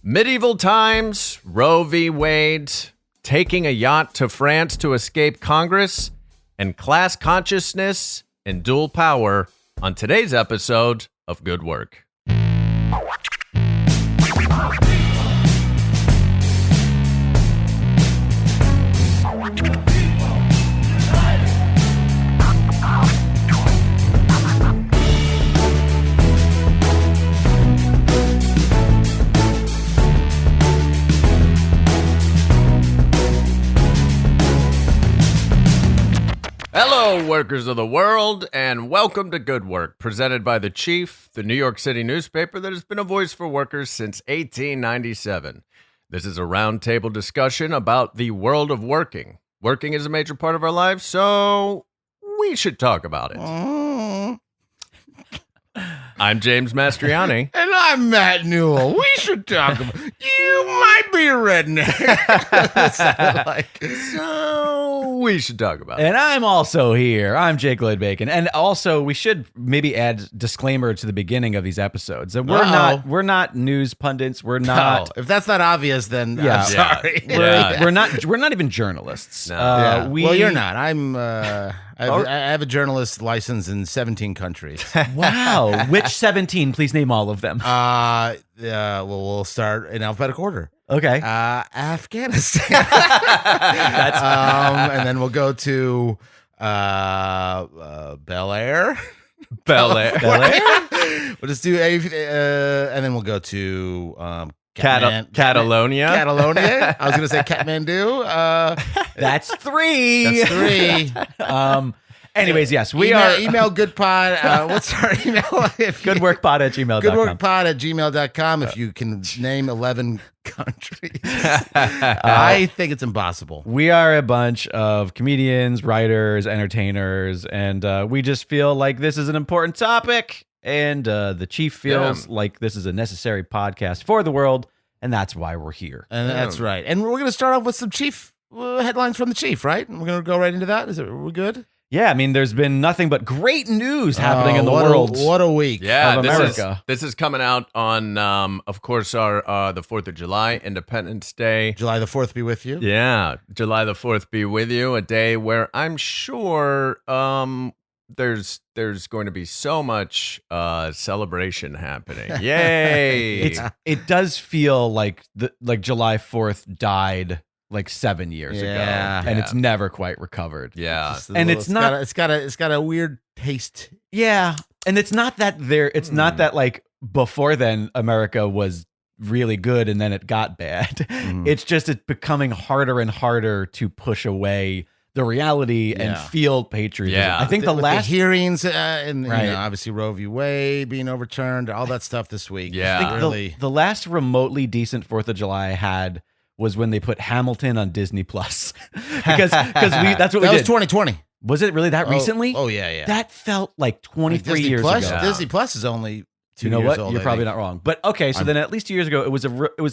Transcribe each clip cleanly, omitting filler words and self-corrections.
Medieval times, Roe v. Wade, taking a yacht to France to escape Congress, and class consciousness and dual power on today's episode of Good Work. Hello, workers of the world, and welcome to Good Work, presented by The Chief, the New York City newspaper that has been a voice for workers since 1897. This is a roundtable discussion about the world of working. Working is a major part of our lives, so we should talk about it. I'm James Mastriani. And I'm Matt Newell. We should talk about you might be a redneck. So we should talk about it. And I'm also here. I'm Jake Lloyd-Bacon. And also, we should maybe add disclaimer to the beginning of these episodes. That we're not news pundits. We're not. If that's not obvious, then I'm sorry. We're not even journalists. No. Well, you're not. I have a journalist license in 17 countries. Wow. Which 17? Please name all of them. Well, we'll start in alphabetical order. Okay. Afghanistan. And then we'll go to Bel Air. Bel Air. We'll just do and then we'll go to Catalonia. Catalonia. I was going to say Kathmandu. That's three. Anyways, yes, we are. Email goodpod. What's our email? Goodworkpod@gmail.com. Goodworkpod@gmail.com. If you can name 11 countries. I think it's impossible. We are a bunch of comedians, writers, entertainers, and we just feel like this is an important topic. And the Chief feels like this is a necessary podcast for the world, and that's why we're here. And that's right. And we're going to start off with some Chief headlines from the Chief, right? We're going to go right into that. Are we good? Yeah, I mean, there's been nothing but great news happening in the world. What a week! Yeah, of America. This is coming out on, of course, our the 4th of July, Independence Day. July the 4th be with you. Yeah, July the 4th be with you. A day where I'm sure there's going to be so much celebration happening. Yay! It does feel like July 4th died like 7 years ago, and it's never quite recovered. Yeah, and it's got a weird taste. Yeah, and it's not that it's not that like before then America was really good and then it got bad. It's just it's becoming harder and harder to push away the reality and feel patriotism. Yeah. I think the last hearings and obviously Roe v. Wade being overturned, all that stuff this week. Yeah, I think the last remotely decent 4th of July I had was when they put Hamilton on Disney Plus, because that's what we did. That was 2020. Was it really that recently? Oh yeah. That felt like 23 years ago. Disney Plus is only 2 you know years what? old. You're probably not wrong. But okay, so then at least 2 years ago, it was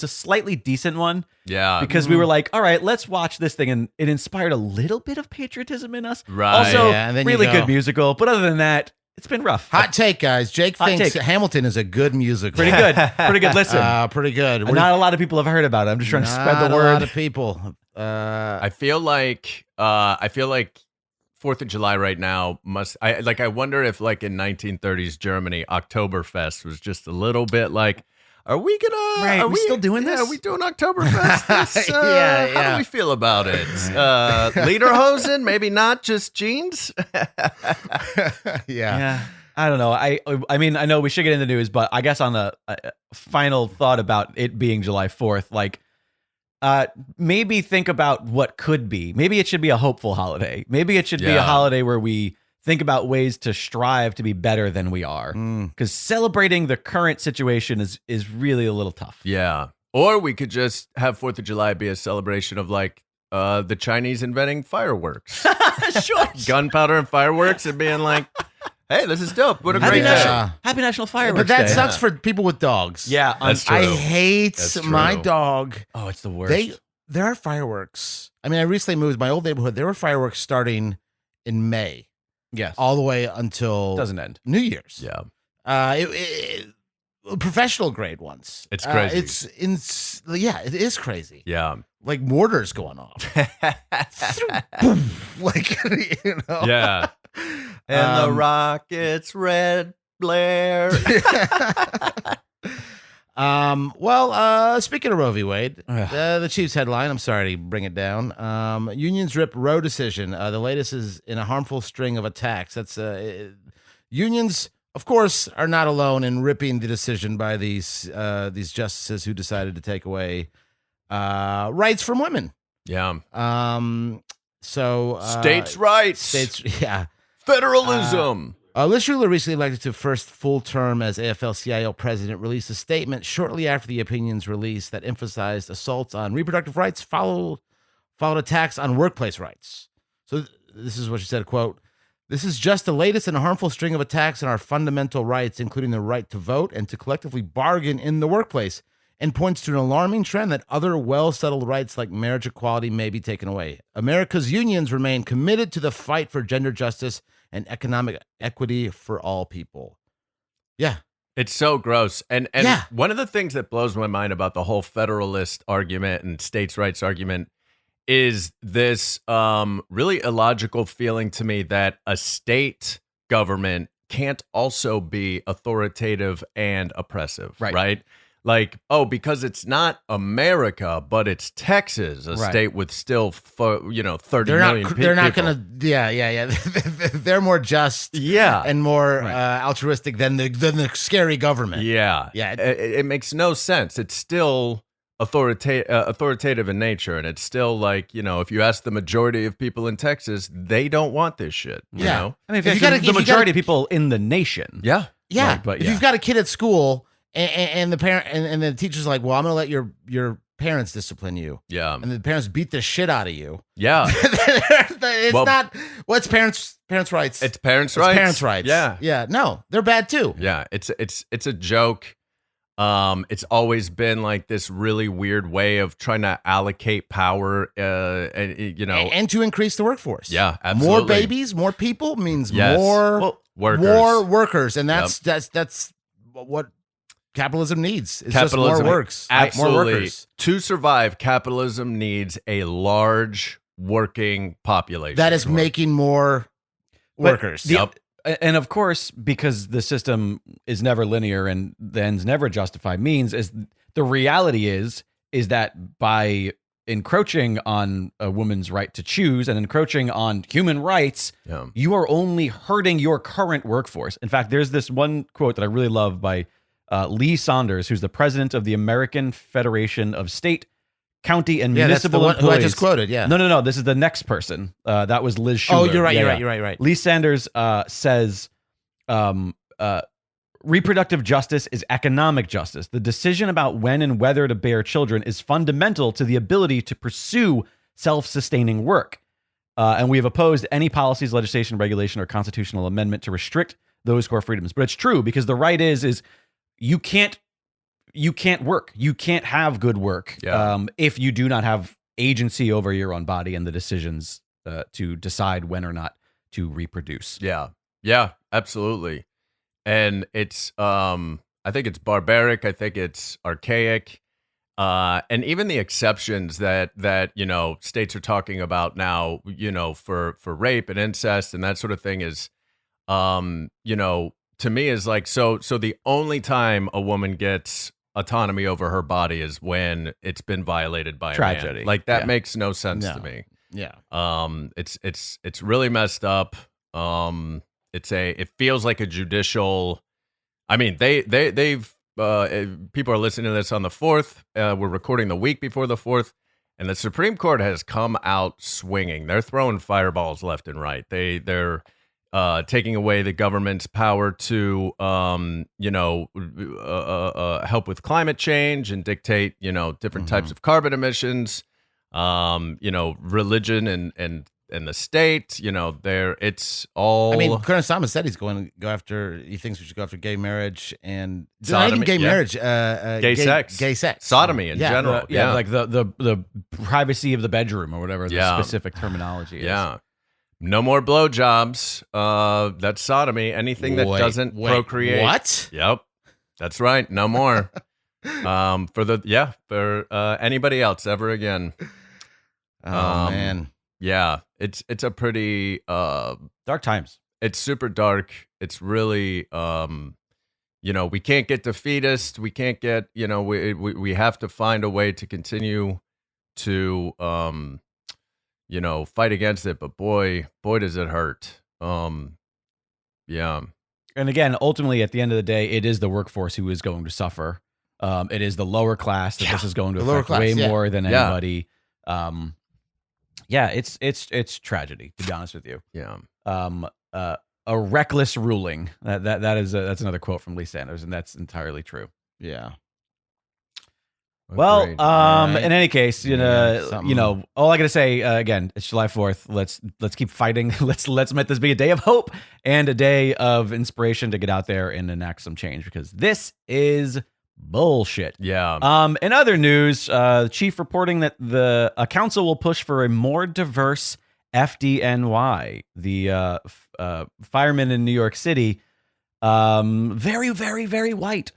a slightly decent one. Yeah, because we were like, all right, let's watch this thing, and it inspired a little bit of patriotism in us. Right. Also, and then really good musical. But other than that, it's been rough. Hot take, guys. Jake thinks Hamilton is a good musical. Pretty good. Listen, pretty good. Not a lot of people have heard about it. I'm just trying to spread the word. Not a lot of people. I feel like 4th of July right now I wonder if like in 1930s Germany, Oktoberfest was just a little bit like, are we still doing this? Are we doing Oktoberfest? How do we feel about it? Lederhosen, maybe not just jeans. Yeah. I don't know. I mean, I know we should get into the news, but I guess on a final thought about it being July 4th, like, maybe think about what could be. Maybe it should be a hopeful holiday. Maybe it should be a holiday where we think about ways to strive to be better than we are. Because celebrating the current situation is really a little tough. Yeah. Or we could just have 4th of July be a celebration of like the Chinese inventing fireworks. Sure. Gunpowder and fireworks and being like, hey, this is dope. What a great day. Happy National Fireworks But that Day. sucks for people with dogs. Yeah, that's true. I hate my dog. Oh, it's the worst. There are fireworks. I mean, I recently moved my old neighborhood. There were fireworks starting in May. Yes. All the way until Doesn't end. New Year's. Yeah. professional grade ones. It's crazy. It is crazy. Yeah. Like mortars going off. Boom. Like, you know. Yeah. And the rockets red blare. Speaking of Roe v. Wade, the Chiefs headline, I'm sorry to bring it down. Unions rip Roe decision. The latest is in a harmful string of attacks. That's unions, of course, are not alone in ripping the decision by these justices who decided to take away rights from women. Yeah. States' rights. Yeah. Federalism. Liz Schuler, recently elected to first full term as AFL-CIO president, released a statement shortly after the opinions release that emphasized assaults on reproductive rights followed attacks on workplace rights. So this is what she said, quote, "This is just the latest in a harmful string of attacks on our fundamental rights, including the right to vote and to collectively bargain in the workplace, and points to an alarming trend that other well-settled rights like marriage equality may be taken away. America's unions remain committed to the fight for gender justice and economic equity for all people." Yeah. It's so gross. And Yeah. one of the things that blows my mind about the whole federalist argument and states' rights argument is this really illogical feeling to me that a state government can't also be authoritative and oppressive, right? Like, because it's not America, but it's Texas, a state with still, 30 million people. They're not going to, yeah. They're more just and more altruistic than the scary government. Yeah. It makes no sense. It's still authoritative in nature, and it's still like, if you ask the majority of people in Texas, they don't want this shit. You know? I mean, the majority of people in the nation. Yeah. Yeah. But if you've got a kid at school, and the parent and the teacher's like, well, I'm gonna let your parents discipline you. Yeah. And the parents beat the shit out of you. Yeah. It's parents' rights. It's parents' rights. Parents' rights. Yeah. Yeah. No, they're bad too. Yeah. It's a joke. It's always been like this really weird way of trying to allocate power, and to increase the workforce. Yeah, absolutely. More babies, more people means Yes. more workers. More workers, and that's what capitalism needs. It's Capitalism, just more works. Absolutely. More workers. To survive, capitalism needs a large working population. That is making more workers. And of course, because the system is never linear and the ends never justify means, is the reality is that by encroaching on a woman's right to choose and encroaching on human rights, you are only hurting your current workforce. In fact, there's this one quote that I really love by Lee Saunders, who's the president of the American Federation of State, County, and Municipal Employees. Who I just quoted, No. This is the next person. That was Liz Schuler. Oh, you're right. You're right. Lee Sanders says, reproductive justice is economic justice. The decision about when and whether to bear children is fundamental to the ability to pursue self-sustaining work. And we have opposed any policies, legislation, regulation, or constitutional amendment to restrict those core freedoms. But it's true, because the right is you can't work. You can't have good work if you do not have agency over your own body and the decisions to decide when or not to reproduce. Yeah, absolutely. And it's, I think it's barbaric. I think it's archaic. And even the exceptions that states are talking about now, for rape and incest and that sort of thing is, to me is like, so the only time a woman gets autonomy over her body is when it's been violated by tragedy. A man. Like that makes no sense to me. Yeah. It's really messed up. It feels like a judicial. I mean, they've people are listening to this on the 4th. We're recording the week before the 4th, and the Supreme Court has come out swinging. They're throwing fireballs left and right. They're taking away the government's power to, help with climate change and dictate, different types of carbon emissions. Religion and the state. It's all. I mean, Colonel Thomas said he's going to go after. He thinks we should go after gay marriage and sodomy, not even gay marriage, gay sex, sodomy in general. Like the privacy of the bedroom or whatever the specific terminology is. Yeah. No more blowjobs. That's sodomy. Anything that doesn't procreate. What? Yep. That's right. No more. For anybody else ever again. Man. Yeah, it's a pretty Dark times. it's super dark. It's really we can't get defeatist. We can't get, we have to find a way to continue to fight against it, but boy does it hurt. Yeah. And again, ultimately, at the end of the day, it is the workforce who is going to suffer. It is the lower class that this is going to affect way more than anybody. It's tragedy, to be honest with you. Yeah. A reckless ruling. That's another quote from Lee Sanders, and that's entirely true. Yeah. Well, Agreed. in any case, all I gotta say again, it's July 4th. Let's keep fighting. Let's let this be a day of hope and a day of inspiration to get out there and enact some change, because this is bullshit. Yeah. In other news, the chief reporting that a council will push for a more diverse FDNY, the firemen in New York City, very, very, very white.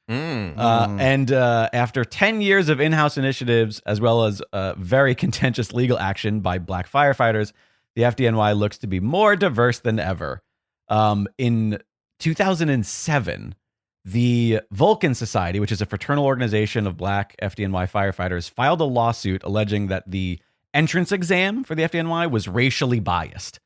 And after 10 years of in-house initiatives, as well as very contentious legal action by black firefighters, the FDNY looks to be more diverse than ever. In 2007, the Vulcan Society, which is a fraternal organization of black FDNY firefighters, filed a lawsuit alleging that the entrance exam for the FDNY was racially biased.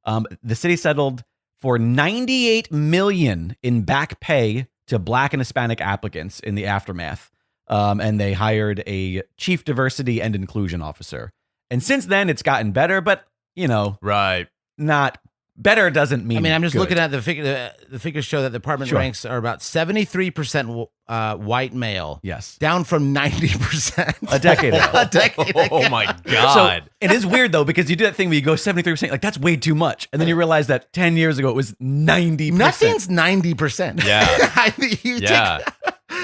The city settled for $98 million in back pay to black and Hispanic applicants in the aftermath. And they hired a chief diversity and inclusion officer. And since then, it's gotten better, but, Right. not better doesn't mean I'm just good. looking at the figure. The figures show that the department ranks are about 73% white male. Yes. Down from 90% A decade ago. a decade ago. Oh my God. So it is weird, though, because you do that thing where you go 73%, like, that's way too much. And then you realize that 10 years ago, it was 90%. Nothing's 90%. Yeah. I mean, Yeah.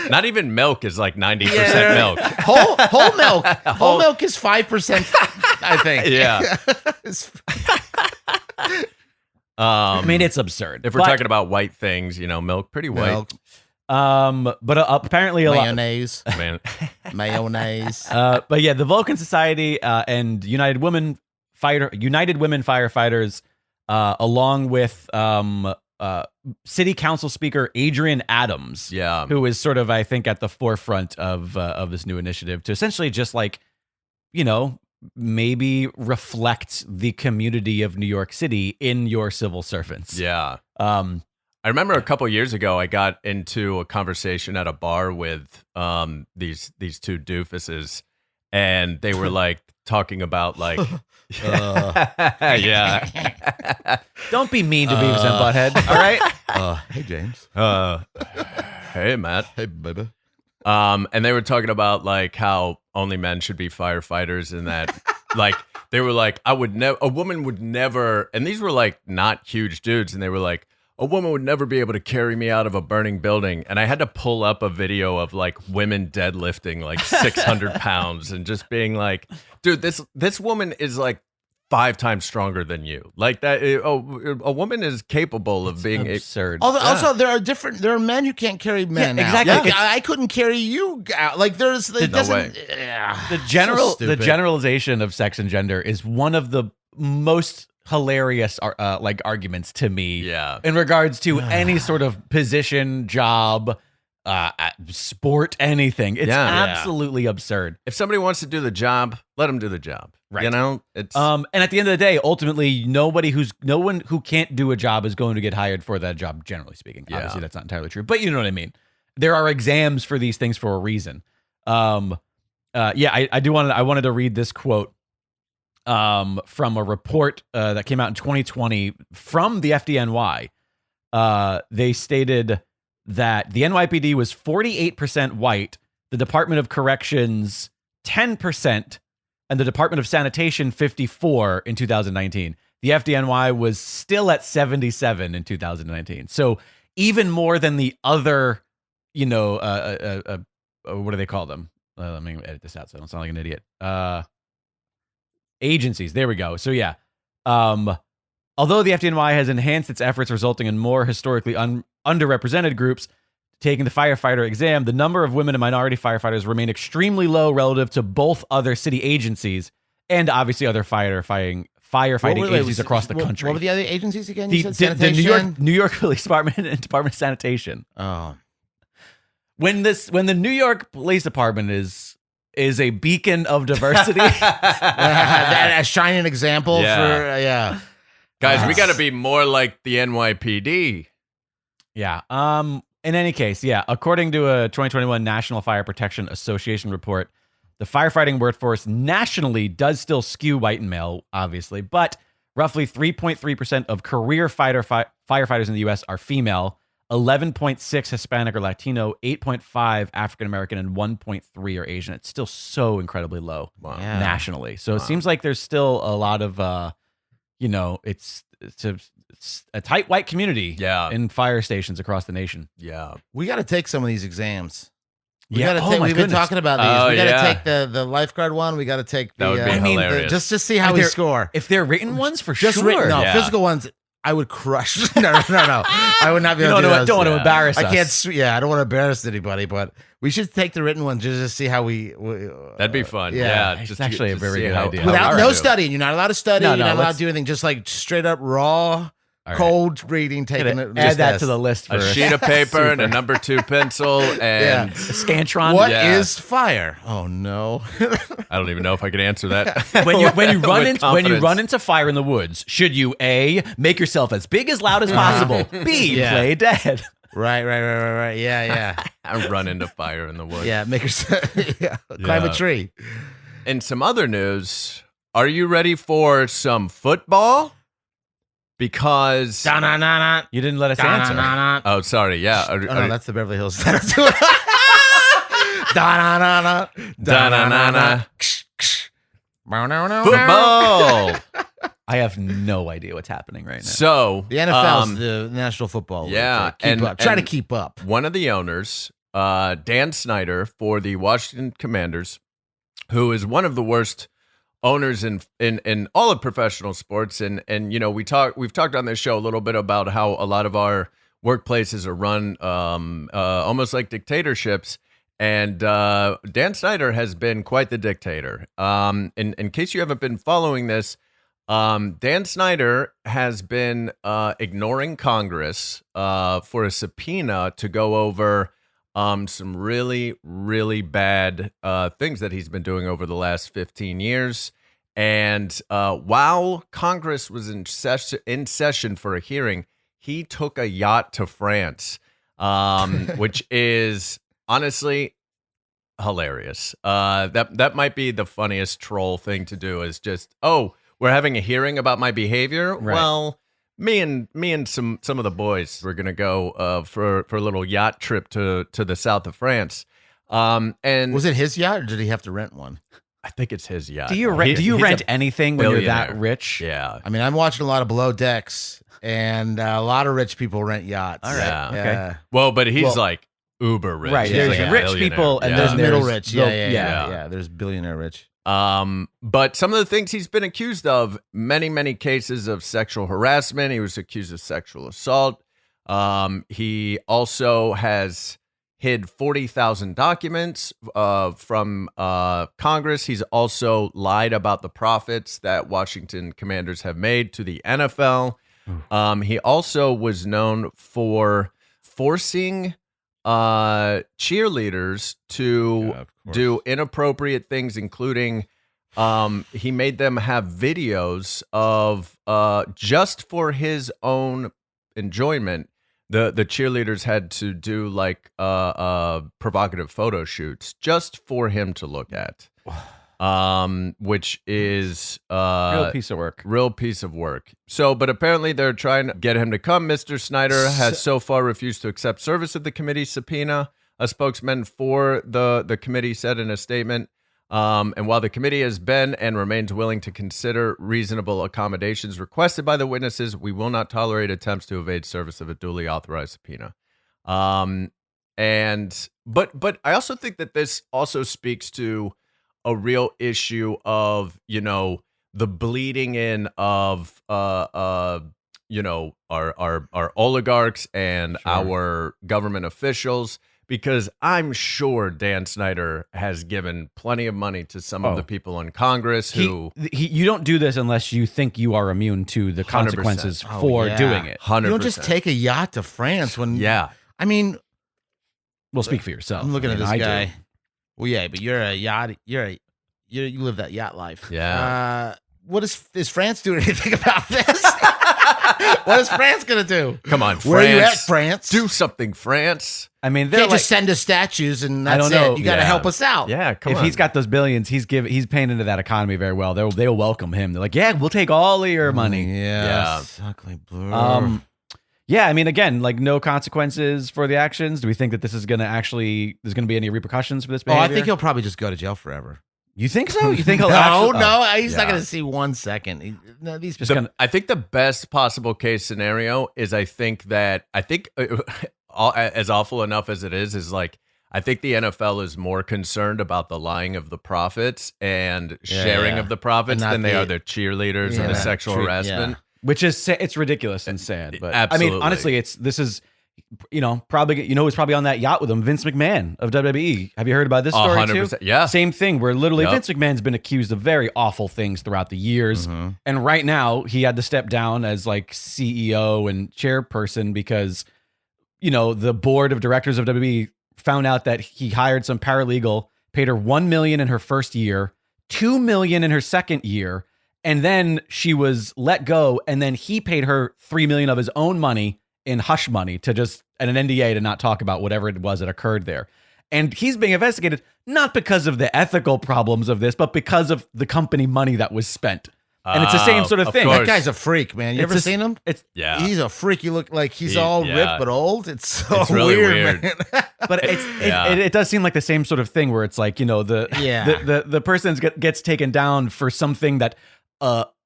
Not even milk is like 90% milk. Whole milk. Whole milk is 5%, I think. Yeah. I mean, it's absurd. If we're talking about white things, milk, pretty white. Milk, but apparently a lot. mayonnaise. Man. Mayonnaise. But yeah, the Vulcan Society and United Women Firefighters, along with City Council Speaker Adrian Adams, Yeah. who is sort of, I think, at the forefront of this new initiative to essentially just maybe reflect the community of New York City in your civil servants. Yeah. I remember a couple years ago, I got into a conversation at a bar with these two doofuses, and they were like talking about like, yeah. Don't be mean to Beavis and Butthead, all right? Hey, James. Hey, Matt. Hey, baby. And they were talking about like how only men should be firefighters, and that like they were like, a woman would never, and these were like not huge dudes, and they were like, a woman would never be able to carry me out of a burning building. And I had to pull up a video of like women deadlifting like 600 pounds and just being like, dude, this woman is like 5 times stronger than you. Like that. A woman is capable of being absurd. Also, there are men who can't carry men out. exactly. Like, I couldn't carry you out. Like there's it No doesn't. way. The stupid. generalization of sex and gender is one of the most hilarious arguments to me. Yeah. In regards to any sort of position, job, sport, anything. It's absolutely absurd. If somebody wants to do the job, let them do the job. Right. It's And at the end of the day, ultimately, no one who can't do a job is going to get hired for that job, generally speaking. Yeah. Obviously, that's not entirely true, but you know what I mean. There are exams for these things for a reason. I wanted to read this quote from a report that came out in 2020 from the FDNY. They stated that the NYPD was 48% white, the Department of Corrections 10%, and the Department of Sanitation 54% in 2019. The FDNY was still at 77% in 2019. So even more than the other, what do they call them? Let me edit this out so I don't sound like an idiot. Agencies. There we go. So yeah. Although the FDNY has enhanced its efforts, resulting in more historically underrepresented groups, taking the firefighter exam, the number of women and minority firefighters remain extremely low relative to both other city agencies and obviously other firefighting agencies across the country. What were the other agencies again? You said The sanitation? New York Police Department and Department of Sanitation. Oh. When the New York Police Department is a beacon of diversity, A shining example for Guys, we got to be more like the NYPD. yeah. In any case, yeah. According to a 2021 National Fire Protection Association report, the firefighting workforce nationally does still skew white and male, obviously, but roughly 3.3% of career firefighters in the U.S. are female, 11.6 Hispanic or Latino, 8.5 African American, and 1.3 are Asian. It's still so incredibly low nationally. So it seems like there's still a lot of, it's a tight white community in fire stations across the nation. Yeah. We got to take some of these exams. We've been talking about these. We got to take the lifeguard one. We got to take the. That would be hilarious. Just to see how we score. If they're written ones, for Just sure. written, physical ones. I would crush. No. I would not be able to do those. Don't want to embarrass us. I can't. I don't want to embarrass anybody, but we should take the written ones just to see how we. That'd be fun. Yeah. It's actually a very good idea. Without no studying, you're not allowed to study. No, you're not allowed let's- to do anything. Just like straight up raw, All right. cold reading. Taking Add just that this. to the list for A sheet of paper and a number 2 pencil and a Scantron. What Yeah. is fire? Oh no. I don't even know if I could answer that. when you run With into fire in the woods, should you A, make yourself as big as loud as possible, B, play dead. Right. Yeah. I run into fire in the woods. Yeah. Make yourself. Climb a tree. In some other news, are you ready for some football? Because You didn't let us answer. oh, sorry, yeah. Oh, Are- no, that's the Beverly Hills. Da-na-na-na. football. I have no idea what's happening right now. So The NFL's the National Football League. yeah, Try to keep up. one of the owners, Dan Snyder for the Washington Commanders, who is one of the worst owners in all of professional sports, and we've talked on this show a little bit about how a lot of our workplaces are run almost like dictatorships, and Dan Snyder has been quite the dictator. In case you haven't been following this, Dan Snyder has been ignoring Congress for a subpoena to go over some really, really bad things that he's been doing over the last 15 years. And while Congress was in session for a hearing, he took a yacht to France, which is honestly hilarious. That might be the funniest troll thing to do, is just, we're having a hearing about my behavior. Right. Well, me and some of the boys, we're gonna go for a little yacht trip to the south of France. And Was it his yacht or did he have to rent one? I think it's his yacht. Do you rent anything when you're that billionaire. rich? Yeah. I mean, I'm watching a lot of Below Decks, and a lot of rich people rent yachts. All right. Yeah. Okay. Well, but he's Well, like uber rich. Right, He's there's like a rich billionaire. people and Yeah. There's middle there's rich. the- Yeah. There's billionaire rich. But some of the things he's been accused of, many cases of sexual harassment. He was accused of sexual assault. He also has hid 40,000 documents from Congress. He's also lied about the profits that Washington Commanders have made to the NFL. He also was known for forcing cheerleaders to do inappropriate things, including he made them have videos of just for his own enjoyment. The cheerleaders had to do like provocative photo shoots just for him to look at, which is Real piece of work. Real piece of work. So, but apparently they're trying to get him to come. Mr. Snyder has so far refused to accept service of the committee's subpoena. A spokesman for the committee said in a statement, and while the committee has been and remains willing to consider reasonable accommodations requested by the witnesses, we will not tolerate attempts to evade service of a duly authorized subpoena. But I also think that this also speaks to a real issue of, the bleeding in of, our oligarchs and our government officials, because I'm sure Dan Snyder has given plenty of money to some of the people in Congress who you don't do this unless you think you are immune to the 100%. consequences for doing it. 100%. You don't just take a yacht to France when. I mean, well, speak for yourself. I'm looking at this I guy. do. Well, yeah, but you're a yacht. You live that yacht life. Yeah. What is France doing anything about this? What is France gonna do? Come on, France. Where are you at, France? Do something, France. I mean, You they're can't like, just send us statues and that's I don't know. it. You got to Yeah. help us out. Yeah, come if on. he's got those billions, he's paying into that economy very well. They'll welcome him. They're like, yeah, we'll take all of your money. Yeah. Ugly blue. Yeah, I mean, again, like no consequences for the actions. Do we think that this is going to actually, there's going to be any repercussions for this Oh, behavior? I think he'll probably just go to jail forever. You think so? You think he'll No, actually? no, he's not Yeah. going to see 1 second. No, these Just gonna, I think the best possible case scenario is I think as awful enough as it is like I think the NFL is more concerned about the lying of the profits and sharing of the profits And not than they the- are the cheerleaders and the sexual harassment. which is, it's ridiculous and sad. But Absolutely. I mean, honestly, this is, probably, who's probably on that yacht with him? Vince McMahon of WWE. Have you heard about this story 100%. too? Yeah. Same thing where literally Yep. Vince McMahon's been accused of very awful things throughout the years. And right now he had to step down as like CEO and chairperson because, the board of directors of WWE found out that he hired some paralegal, paid her $1 million in her first year, $2 million in her second year, and then she was let go, and then he paid her $3 million of his own money in hush money to just an NDA to not talk about whatever it was that occurred there. And he's being investigated not because of the ethical problems of this, but because of the company money that was spent. And it's the same sort of thing. course. That guy's a freak, man. You It's ever a- seen him? Yeah. He's a freak. You look like he's He- all yeah. ripped but old. It's so It's really weird, weird. man. But it does seem like the same sort of thing where it's like, the person gets taken down for something that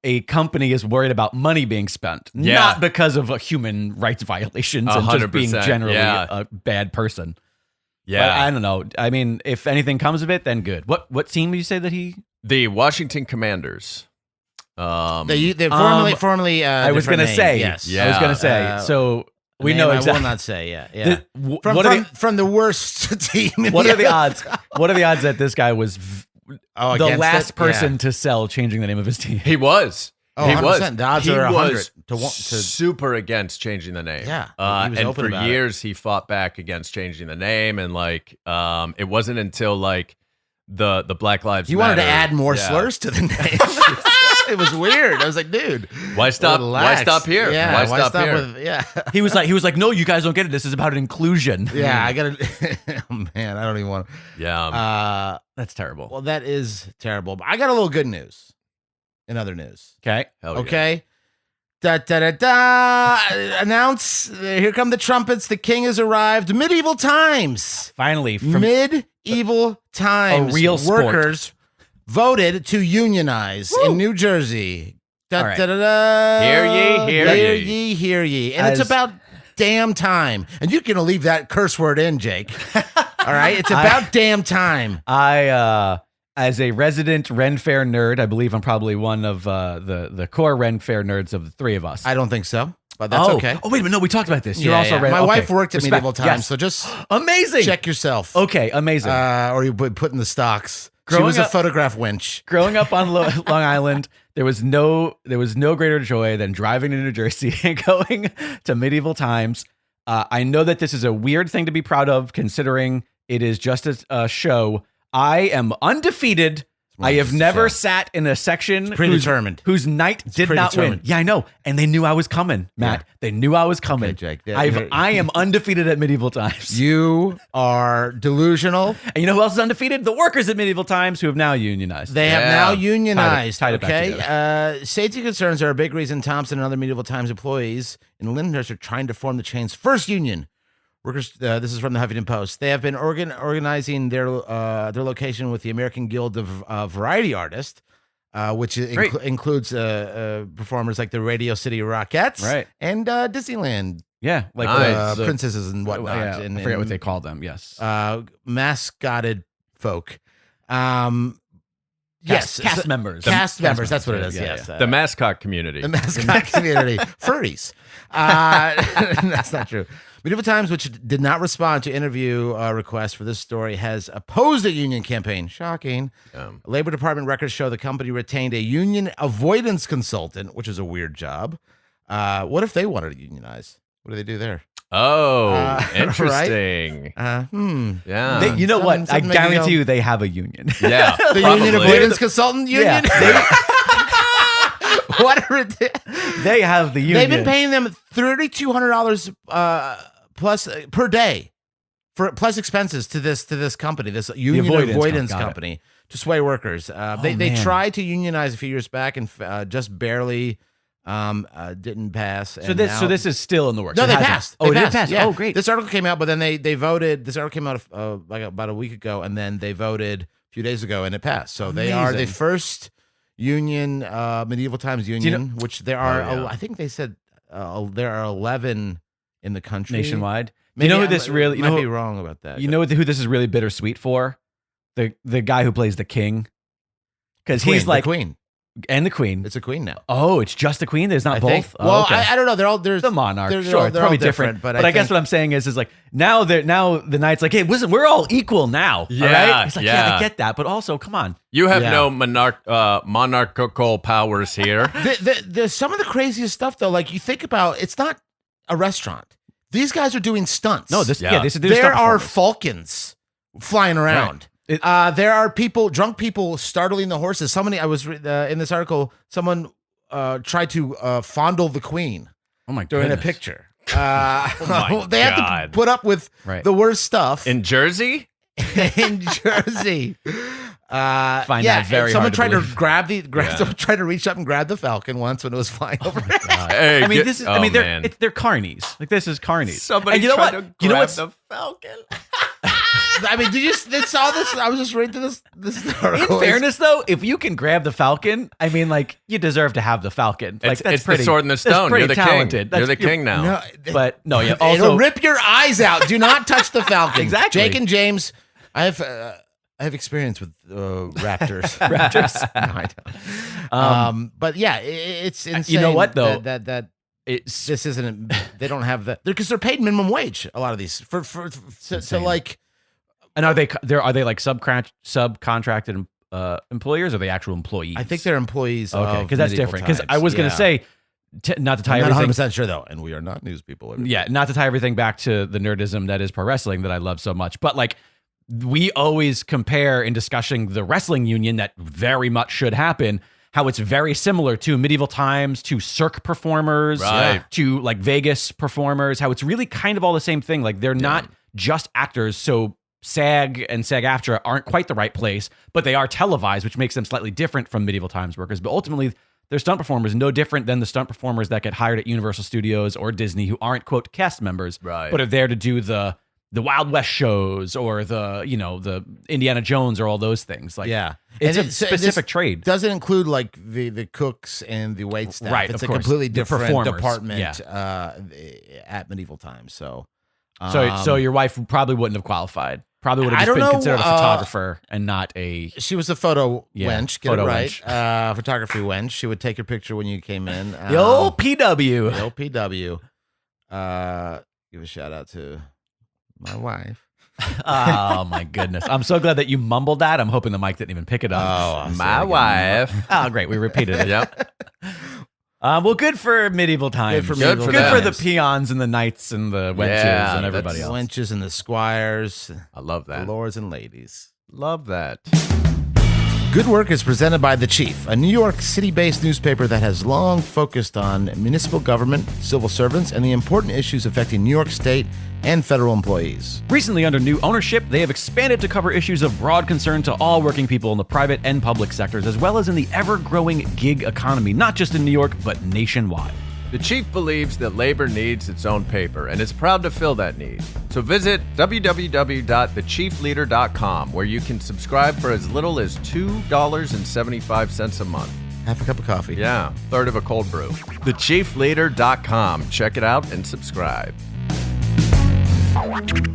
a company is worried about money being spent, Yeah. not because of human rights violations and just being 100%, generally yeah. a bad person. Yeah. But I don't know. I mean, if anything comes of it, then good. What team did you say that he? The Washington Commanders. They formerly. I was going to say. yes. Yeah. I was going to say. So we Name know I exactly. will not say. Yeah. From, what are the, from the worst team. In what the are the NFL. odds? What are the odds that this guy was the against last it? person Yeah. to sell changing the name of his team? He was. Oh, he 100%. was. The odds he are 100 was to super against changing the name. Yeah, he was and open for about it. years he fought back against changing the name, and it wasn't until the Black Lives He Matter. wanted to add more Yeah. slurs to the name. It was weird. I was like, dude, Why stop? relax. Why stop here? Yeah, why stop here? with He was like, no, you guys don't get it. This is about inclusion. yeah, I gotta. Oh man, I don't even want to. Yeah. That's terrible. Well, that is terrible. But I got a little good news. In other news, Okay. Hell yeah. okay. Da da da da! Announce! Here come the trumpets. The king has arrived. Medieval times. Finally, from Medieval times. A real sport. Workers voted to unionize in New Jersey. Da, All right. da, da, da. Hear ye, hear ye. ye, hear ye. And it's As- about damn time. And you can leave that curse word in, Jake. All right? It's about damn time. I, as a resident Ren Fair nerd, I believe I'm probably one of the core Ren Fair nerds of the three of us. I don't think so, but that's okay. Oh, wait a minute. No, we talked about this. You're Yeah, also yeah. Ren. My okay. wife worked at Respect. medieval times, Yes. so just Amazing. check yourself. Okay, amazing. Or you put in the stocks. She Growing was a up- photograph winch. Growing up on Long Island, there was no greater joy than driving to New Jersey and going to medieval times. I know that this is a weird thing to be proud of, considering it is just a show. I am undefeated. I have never sat in a section predetermined. whose knight did not win. predetermined. Yeah, I know, and they knew I was coming, Matt. Yeah. They knew I was coming. Okay, Jake. Yeah, I am undefeated at medieval times. You are delusional. And you know who else is undefeated? The workers at medieval times who have now unionized. They have Yeah. now unionized. Tied it back Okay. Safety concerns are a big reason Thompson and other medieval times employees in Lyndhurst are trying to form the chain's first union. Workers. This is from the Huffington Post. They have been organizing their location with the American Guild of Variety Artists, which includes performers like the Radio City Rockettes, Right. and Disneyland Yeah, like Nice. princesses and whatnot. Yeah, and, I forget what they call them. Yes. mascotted folk. Cast members. Cast members. That's what it is. Yes. The mascot community. The mascot community. Furries. That's not true. Medieval Times, which did not respond to interview requests for this story, has opposed a union campaign. Shocking. Labor Department records show the company retained a union avoidance consultant, which is a weird job. What if they wanted to unionize? What do they do there? Oh, interesting. Right? Yeah. You know what? I guarantee you they have a union. Yeah. The probably. union avoidance consultant union? Yeah, What are they have the union. They've been paying them $3,200 plus per day for plus expenses to this company, this union avoidance company, to sway workers. They tried to unionize a few years back and just barely didn't pass. So this is still in the works. No, they passed. It did pass. Yeah. Oh, great. This article came out, but then they voted. This article came out like about a week ago, and then they voted a few days ago, and it passed. So they are the first union, Medieval Times union, which there are. I think they said there are 11 in the country nationwide. Maybe you know who this really? You might be wrong about that. You know who this is really bittersweet for? The guy who plays the king, because he's like the queen. And the queen. It's a queen now. Oh, it's just the queen? There's not both? Well, okay. I don't know. There's the monarch. They're sure, it's probably different. But I guess what I'm saying is like now the knight's like, hey, listen, we're all equal now. Yeah, all right? It's like, yeah, I get that, but also, come on. You have no monarchical powers here. There's some of the craziest stuff though. Like you think about, it's not a restaurant. These guys are doing stunts. No, there are falcons flying around. Right. There are drunk people startling the horses. I was in this article, someone tried to fondle the queen. Oh my god! During a picture. They have to put up with the worst stuff. In Jersey? In Jersey. Find that very someone hard to tried to someone tried to reach up and grab the falcon once when it was flying over. Hey, I mean, they're carnies. Like this is carnies. Somebody tried to grab the falcon. I mean, saw this? I was just reading this article. In fairness, though, if you can grab the falcon, I mean, like, you deserve to have the falcon. Like, it's the sword and the stone. You're the talented. King. You're the king now. Also, it'll rip your eyes out. Do not touch the falcon. Exactly. Jake and James, I have experience with raptors. Raptors. No, I don't. But yeah, it's insane. You know what though? This isn't. They don't have that because they're paid minimum wage. A lot of these so like. And are they like subcontracted employers, or are they actual employees? I think they're employees. Okay, because that's different. Because I was going to say, not to tie I'm everything. Not 100% sure though, and we are not news people. Yeah, not to tie everything back to the nerdism that is pro wrestling that I love so much, but like we always compare in discussing the wrestling union that very much should happen. How it's very similar to medieval times, to cirque performers, to like Vegas performers. How it's really kind of all the same thing. Like they're not just actors. So SAG and SAG-AFTRA aren't quite the right place, but they are televised, which makes them slightly different from medieval times workers. But ultimately, they're stunt performers, no different than the stunt performers that get hired at Universal Studios or Disney, who aren't quote cast members, but are there to do the Wild West shows or the Indiana Jones or all those things. Like, it's a specific trade. Doesn't include like the cooks and the wait staff. Right, it's of a course. completely The different performers. department at medieval times. So your wife probably wouldn't have qualified. Probably would have just been considered a photographer and not a. She was a photo wench. Get photo it right. wench. Photography wench. She would take your picture when you came in. The old PW. The old PW. Give a shout out to my wife. Oh my goodness! I'm so glad that you mumbled that. I'm hoping the mic didn't even pick it up. Oh, my wife. Oh, great. We repeated it. Yep. Well, good for medieval times. Good for the peons and the knights and the wenches and everybody else. Wenches and the squires. I love that. The lords and ladies. Love that. Good Work is presented by The Chief, a New York City-based newspaper that has long focused on municipal government, civil servants, and the important issues affecting New York State and federal employees. Recently, under new ownership, they have expanded to cover issues of broad concern to all working people in the private and public sectors, as well as in the ever-growing gig economy, not just in New York, but nationwide. The Chief believes that labor needs its own paper and is proud to fill that need. So visit www.thechiefleader.com, where you can subscribe for as little as $2.75 a month. Half a cup of coffee. Yeah, third of a cold brew. Thechiefleader.com. Check it out and subscribe.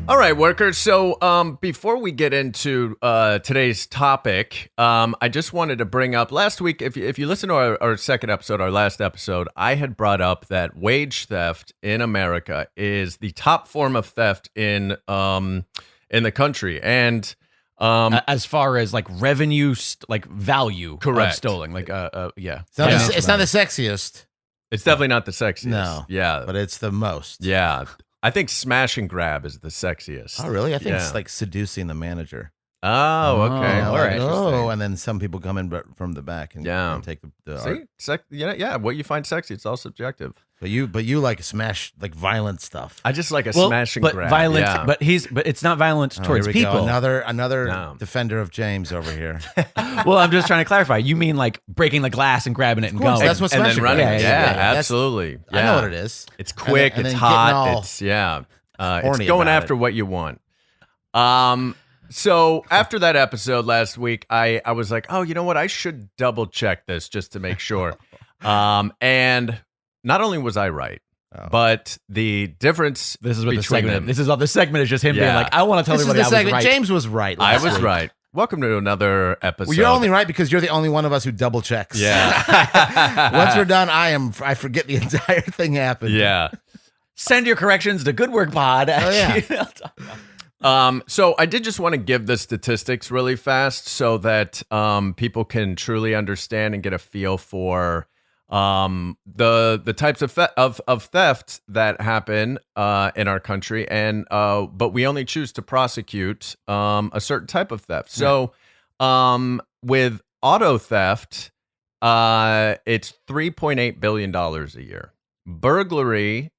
All right, workers. So before we get into today's topic, I just wanted to bring up last week, if you listen to our second episode, our last episode, I had brought up that wage theft in America is the top form of theft in the country. And as far as like revenue, like value Correct. of stolen, like yeah. It's not the sexiest. It's definitely not the sexiest. No. Yeah. But it's the most. Yeah. I think smash and grab is the sexiest. Oh, really? I think Yeah. it's like seducing the manager. Oh, okay. Yeah, All like, right. oh, and then some people come in from the back and, Yeah. and take the See? art. Yeah. What you find sexy, it's all subjective. But you like smash, like violent stuff. I just like a Well, smash and but grab. violence, Yeah. but it's not violence Oh, towards here we go. people. Another No. defender of James over here. Well, I'm just trying to clarify. You mean like breaking the glass and grabbing it and course, going? that's what and smash then and running. grab. Yeah, That's- absolutely. Yeah. I know what it is. It's quick. And then It's getting hot. all It's it's horny going about after it. what you want. So after that episode last week, I was like, oh, you know what? I should double check this just to make sure. And not only was I right, Oh. but the difference This is what the between segment. them, This is all. This segment is just him being Yeah. like, I want to tell This is everybody the I was segment. right. James was right. I last was week. right. Welcome to another episode. Well, you're only right because you're the only one of us who double checks. Yeah. Once we're done, I forget the entire thing happened. Yeah. Send your corrections to Good Work Pod. Oh, yeah. So I did just want to give the statistics really fast so that people can truly understand and get a feel for the types of theft that happen in our country, and but we only choose to prosecute a certain type of theft. So with auto theft, it's $3.8 billion a year. Burglary,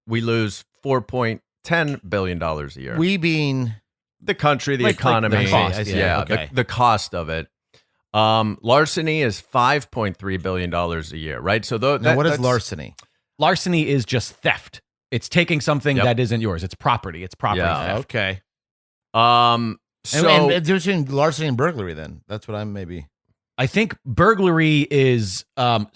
we lose $4.10 billion a year. We being The country, the Like economy, the cost, yeah, okay. the cost of it. Larceny is $5.3 billion a year, right? So now, what is that's larceny? Larceny is just theft. It's taking something Yep. that isn't yours. It's property. It's property Yeah. theft. Okay. So and between larceny and burglary, then that's what I'm maybe. I think burglary is from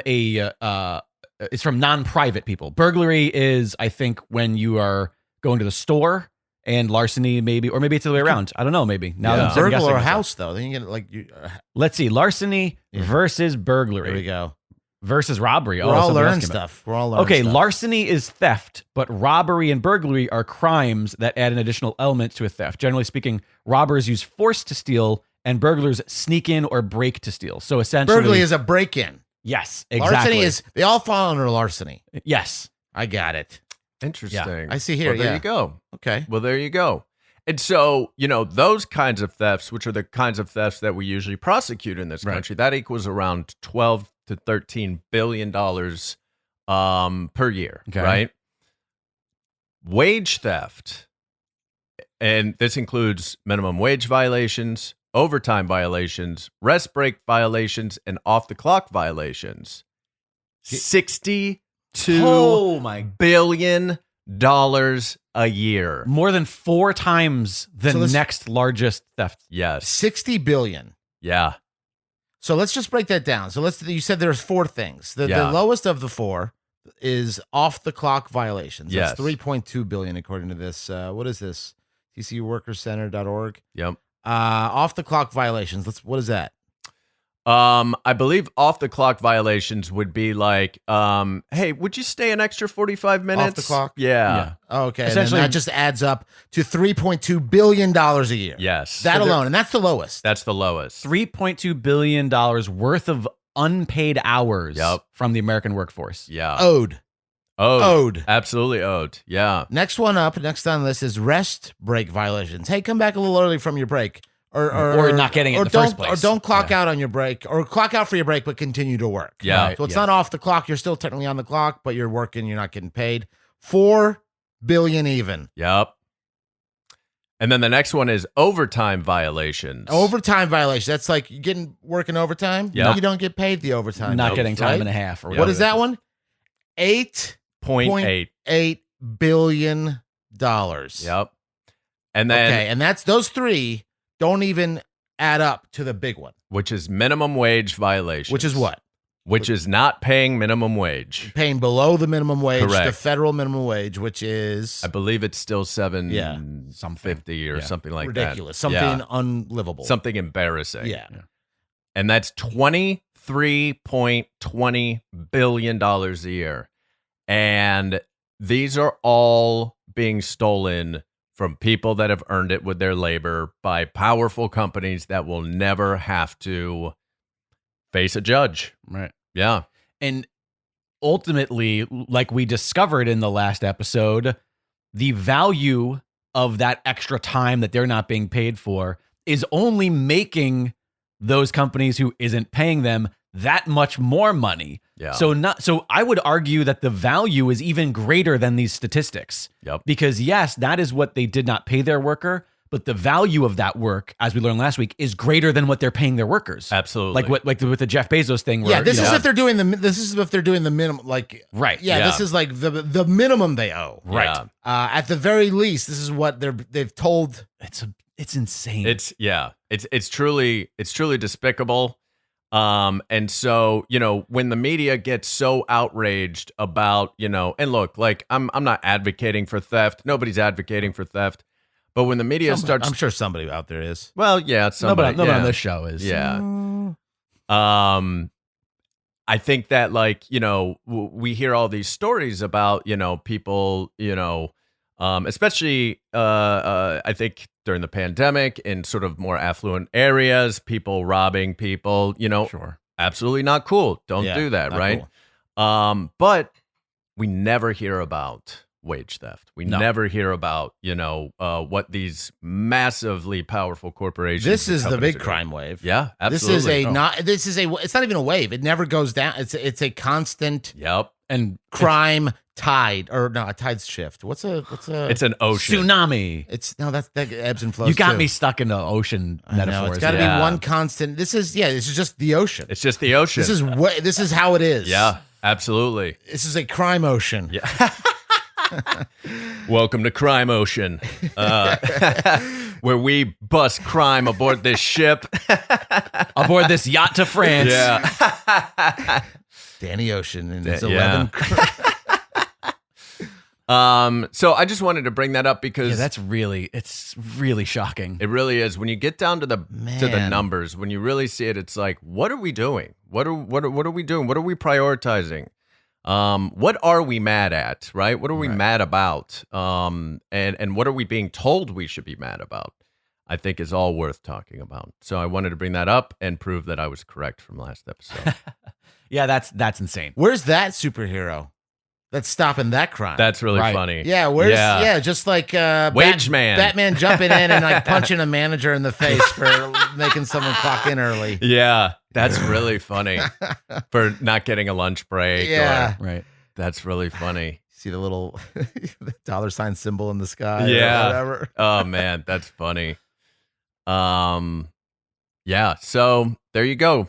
it's from non-private people. Burglary is, I think, when you are going to the store, and larceny maybe, or maybe it's the other way around. I don't know. Maybe now Yeah. I'm second guessing Burglar or myself. house though. Then you get like you. Let's see, larceny Yeah. versus There we burglary go. versus robbery. We're all somebody else learning came up. stuff. We're all learning. Okay, stuff. larceny is theft, but robbery and burglary are crimes that add an additional element to a theft. Generally speaking, robbers use force to steal, and burglars sneak in or break to steal. So essentially, Burglary is a break-in. yes, exactly. Larceny is they all fall under larceny. yes. I got it. interesting. I see here, Well, there yeah. you go. Okay. Well, there you go. And so, those kinds of thefts, which are the kinds of thefts that we usually prosecute in this Right. country, that equals around 12 to 13 billion dollars per year, Okay. right? Wage theft, and this includes minimum wage violations, overtime violations, rest break violations, and off the clock violations. $62 Oh my! billion a year. More than 4 times the So let's- next largest theft. Yes. 60 billion. Yeah. So let's just break that down. So you said there's 4 things. The Yeah. lowest of the 4 is off the clock violations. Yes. That's 3.2 billion according to this. What is this? TCUworkersCenter.org. Yep. Off the clock violations. What is that? I believe off the clock violations would be like, hey, would you stay an extra 45 minutes? Off the clock? Yeah. Oh, okay. And then Essentially- that just adds up to $3.2 billion a year. Yes. That So there- alone. And that's the lowest. That's the lowest. $3.2 billion worth of unpaid hours Yep. from the American workforce. Yeah. Owed. Owed. Absolutely owed. Yeah. Next one up, next on the list is rest break violations. Hey, come back a little early from your break. Or not getting it in the first place. Or don't clock out on your break, or clock out for your break, but continue to work. Yeah. Right. So it's Yeah. not off the clock. You're still technically on the clock, but you're working. You're not getting paid. 4 billion even. Yep. And then the next one is overtime violations. Overtime violation. That's like you working overtime. Yeah. You don't get paid the overtime. Not Nope. getting time Right? and a half. Or Yeah. What whatever. is that one? .8. $8 billion. Yep. And then, Okay, and that's those 3 don't even add up to the big one, which is minimum wage violations. which is what? which is not paying minimum wage. Paying below the minimum wage, the Correct. federal minimum wage, which is I believe it's still $7.50 or Yeah. something like ridiculous, that. something unlivable. Something embarrassing. Yeah. And that's $23.20 billion a year. And these are all being stolen from people that have earned it with their labor by powerful companies that will never have to face a judge. Right. Yeah. And ultimately, like we discovered in the last episode, the value of that extra time that they're not being paid for is only making those companies who isn't paying them that much more money. Yeah. So I would argue that the value is even greater than these statistics. Yep. Because yes, that is what they did not pay their worker, but the value of that work, as we learned last week, is greater than what they're paying their workers. Absolutely. Like with the Jeff Bezos thing. Where, This is if they're doing the minimum. Like Right. Yeah, Yeah. this is like the minimum they owe. Right. Yeah. At the very least, this is what they've told. It's insane. It's truly despicable. And so, when the media gets so outraged about, and look, like I'm not advocating for theft. Nobody's advocating for theft. But when the media starts, I'm sure somebody out there is. well, yeah, somebody, nobody yeah. on this show is. Yeah. I think that we hear all these stories about, people, especially, I think during the pandemic in sort of more affluent areas, people robbing people, Sure. absolutely not cool. Don't Yeah, do that. not Right. But we never hear about wage theft. We No. never hear about, what these massively powerful corporations. This and is the companies big are doing. crime wave. Yeah, absolutely. It's not even a wave. It never goes down. It's a constant Yep. And crime tide, or no, a tide shift. What's a It's an ocean. tsunami. that ebbs and flows. You got too. me stuck in the ocean I know, metaphors. it's got to yeah. be one constant. This is just the ocean. It's just the ocean. This is how it is. Yeah, absolutely. This is a crime ocean. Yeah. Welcome to Crime Ocean, where we bust crime aboard this ship. Aboard this yacht to France. Yeah. Danny Ocean and his Yeah. 11. So I just wanted to bring that up because It's really shocking. it really is. When you get down to the Man. numbers, when you really see it, it's like, what are we doing? What are we doing? What are we prioritizing? What are we mad at? Right? What are we mad about? And what are we being told we should be mad about? I think is all worth talking about. So I wanted to bring that up and prove that I was correct from last episode. Yeah, that's insane. Where's that superhero that's stopping that crime? That's really Right. funny. yeah, just like Wage man. Batman jumping in and like punching a manager in the face for making someone clock in early. Yeah, that's really funny for not getting a lunch break. Yeah. Right. That's really funny. See the little $sign symbol in the sky. Yeah. Or whatever. Oh man, that's funny. Yeah, so there you go.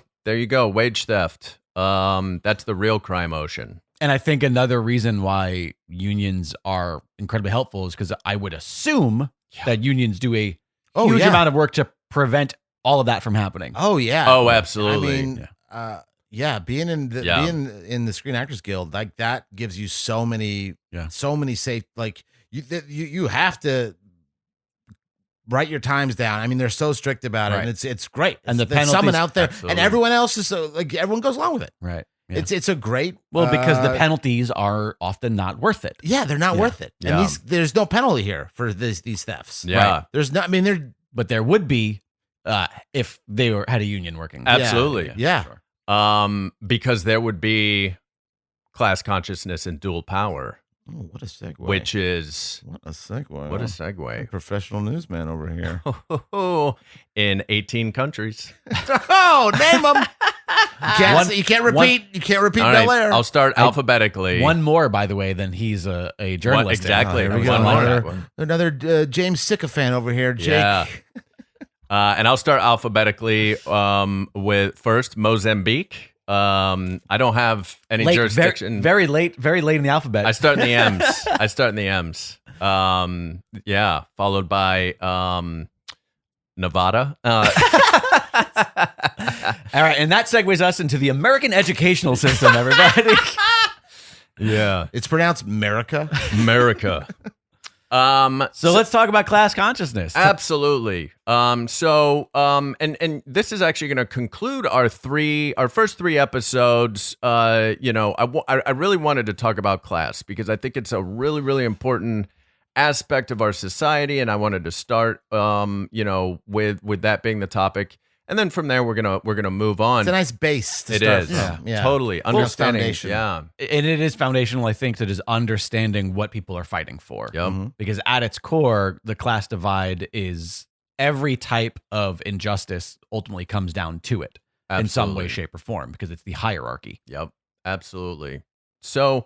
Wage theft. That's the real crime ocean. And I think another reason why unions are incredibly helpful is because I would assume that unions do a huge amount of work to prevent all of that from happening. Oh yeah. Oh, absolutely. I mean, being in the Screen Actors Guild, like that gives you so many safe, like you have to write your times down. I mean, they're so strict about it, Right. and it's great. And the There's someone penalties- out there, Absolutely. and everyone else is so like everyone goes along with it. Right. Yeah. It's a great because the penalties are often not worth it. yeah, they're not worth it. Yeah. And there's no penalty here for these thefts. Yeah. Right. There's not. I mean, they're But there would be if they had a union working. Absolutely. Yeah. Sure. Because there would be class consciousness and dual power, Oh, what a segue! which is what a segue! what a A segue. professional newsman over here. In 18 countries. Oh, name them. You can't repeat. You can't repeat All Bel right, Air. I'll start alphabetically. One more, by the way, than he's a journalist. exactly. Here we go. One more. Another James sycophant over here, Jake. Yeah. And I'll start alphabetically with first Mozambique. I don't have any Late, jurisdiction. very late in the alphabet. I start in the M's. Yeah, followed by Nevada. All right, and that segues us into the American educational system, everybody. Yeah. It's pronounced America. America. So let's talk about class consciousness. Absolutely. And this is actually going to conclude our first three episodes. I really wanted to talk about class because I think it's a really, really important aspect of our society, and I wanted to start, with that being the topic. And then from there, we're gonna move on. It's a nice base to It start is. from. Yeah. Totally. Understanding. foundation. Yeah. And it is foundational, I think, to just understanding what people are fighting for. Yep. Because at its core, the class divide is every type of injustice ultimately comes down to it in some way, Absolutely. shape, or form, because it's the hierarchy. Yep. Absolutely. So,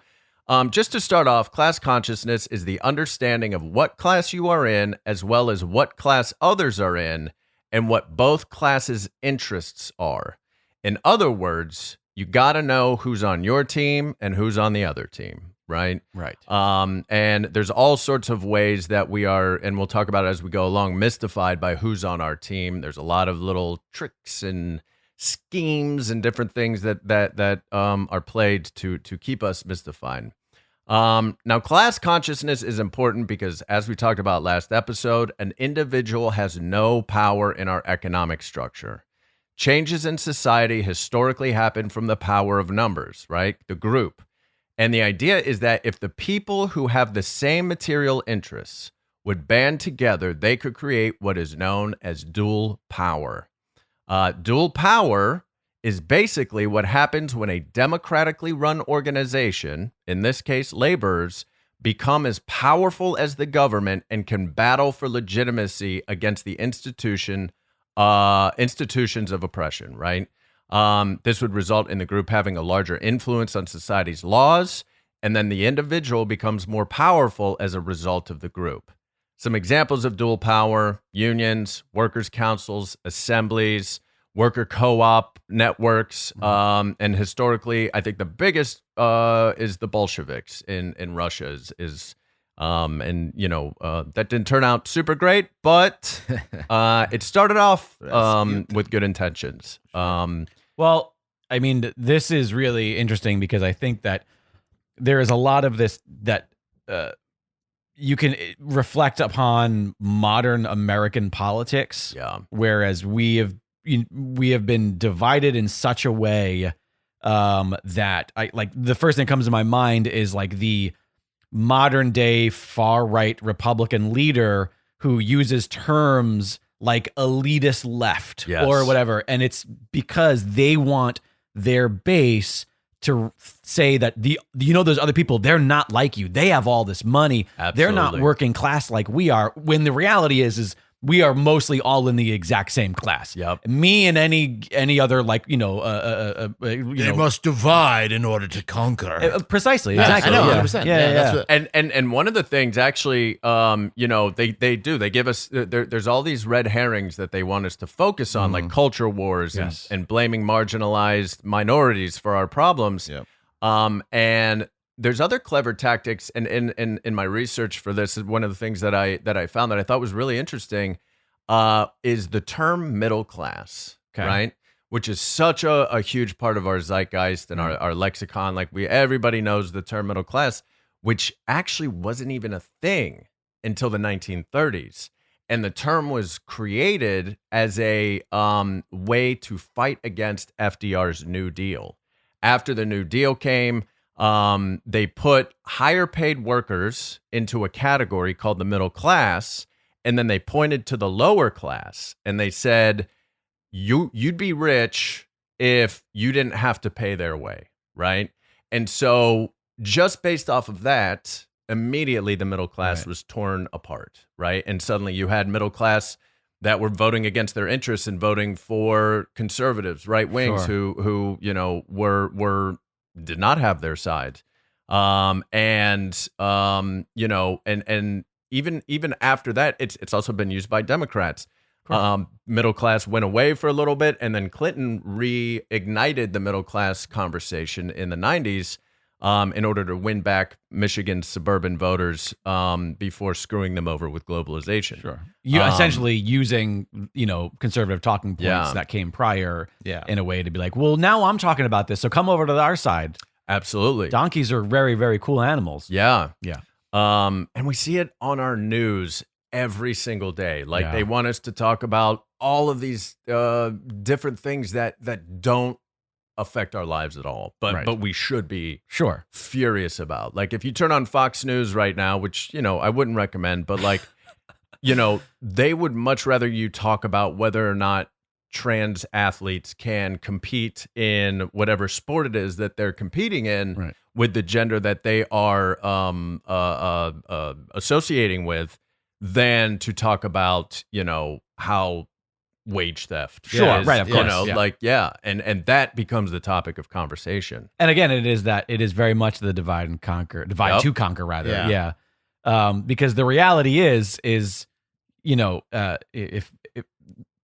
just to start off, class consciousness is the understanding of what class you are in, as well as what class others are in, and what both classes' interests are. In other words, you got to know who's on your team and who's on the other team, right? Right. And there's all sorts of ways that we are, and we'll talk about it as we go along, mystified by who's on our team. There's a lot of little tricks and schemes and different things that are played to keep us mystified. Now, class consciousness is important because, as we talked about last episode, an individual has no power in our economic structure. Changes in society historically happen from the power of numbers, right? The group. And the idea is that if the people who have the same material interests would band together, they could create what is known as dual power. Dual power is basically what happens when a democratically run organization, in this case laborers, become as powerful as the government and can battle for legitimacy against the institutions of oppression, right? This would result in the group having a larger influence on society's laws, and then the individual becomes more powerful as a result of the group. Some examples of dual power: unions, workers' councils, assemblies, worker co-op networks, and historically, I think the biggest is the Bolsheviks in Russia. That didn't turn out super great, but it started off with good intentions. Well, I mean, this is really interesting because I think that there is a lot of this that you can reflect upon modern American politics. Yeah. Whereas we have been divided in such a way that the first thing that comes to my mind is like the modern day far right Republican leader who uses terms like elitist left Yes. or whatever. And it's because they want their base to say that those other people, they're not like you. They have all this money. They're not Absolutely. working class like we are. When the reality is we are mostly all in the exact same class. Yep. Me and any other They must divide in order to conquer. Precisely. Yeah, Exactly. I know, Yeah. 100%. Yeah. That's what- And one of the things actually, they give us, there's all these red herrings that they want us to focus on, like culture wars Yes. and blaming marginalized minorities for our problems. Yep. And there's other clever tactics. And in my research for this, one of the things that I found that I thought was really interesting is the term middle class, Okay. right? Which is such a huge part of our zeitgeist and our lexicon. Like everybody knows the term middle class, which actually wasn't even a thing until the 1930s. And the term was created as a way to fight against FDR's New Deal. After the New Deal came, they put higher paid workers into a category called the middle class, and then they pointed to the lower class and they said, you'd be rich if you didn't have to pay their way, right? And so just based off of that, immediately the middle class was torn apart, right? And suddenly you had middle class that were voting against their interests and voting for conservatives, right wings, who did not have their side. And even after that, it's also been used by Democrats. Middle class went away for a little bit, and then Clinton reignited the middle class conversation in the 90s. in order to win back Michigan's suburban voters before screwing them over with globalization. Sure. You essentially using, conservative talking points Yeah. that came prior Yeah. in a way to be like, well, now I'm talking about this, so come over to our side. Absolutely. Donkeys are very, very cool animals. Yeah. Yeah. And we see it on our news every single day. Like Yeah. they want us to talk about all of these different things that don't affect our lives at all, Right. but we should be Sure. furious about. Like if you turn on Fox News right now, which I wouldn't recommend, but like they would much rather you talk about whether or not trans athletes can compete in whatever sport it is that they're competing in Right. with the gender that they are associating with, than to talk about how wage theft. Sure, is, right, of course, yeah. and that becomes the topic of conversation. And again, it is very much the divide Yep. to conquer rather. Yeah. Yeah. Because the reality is, if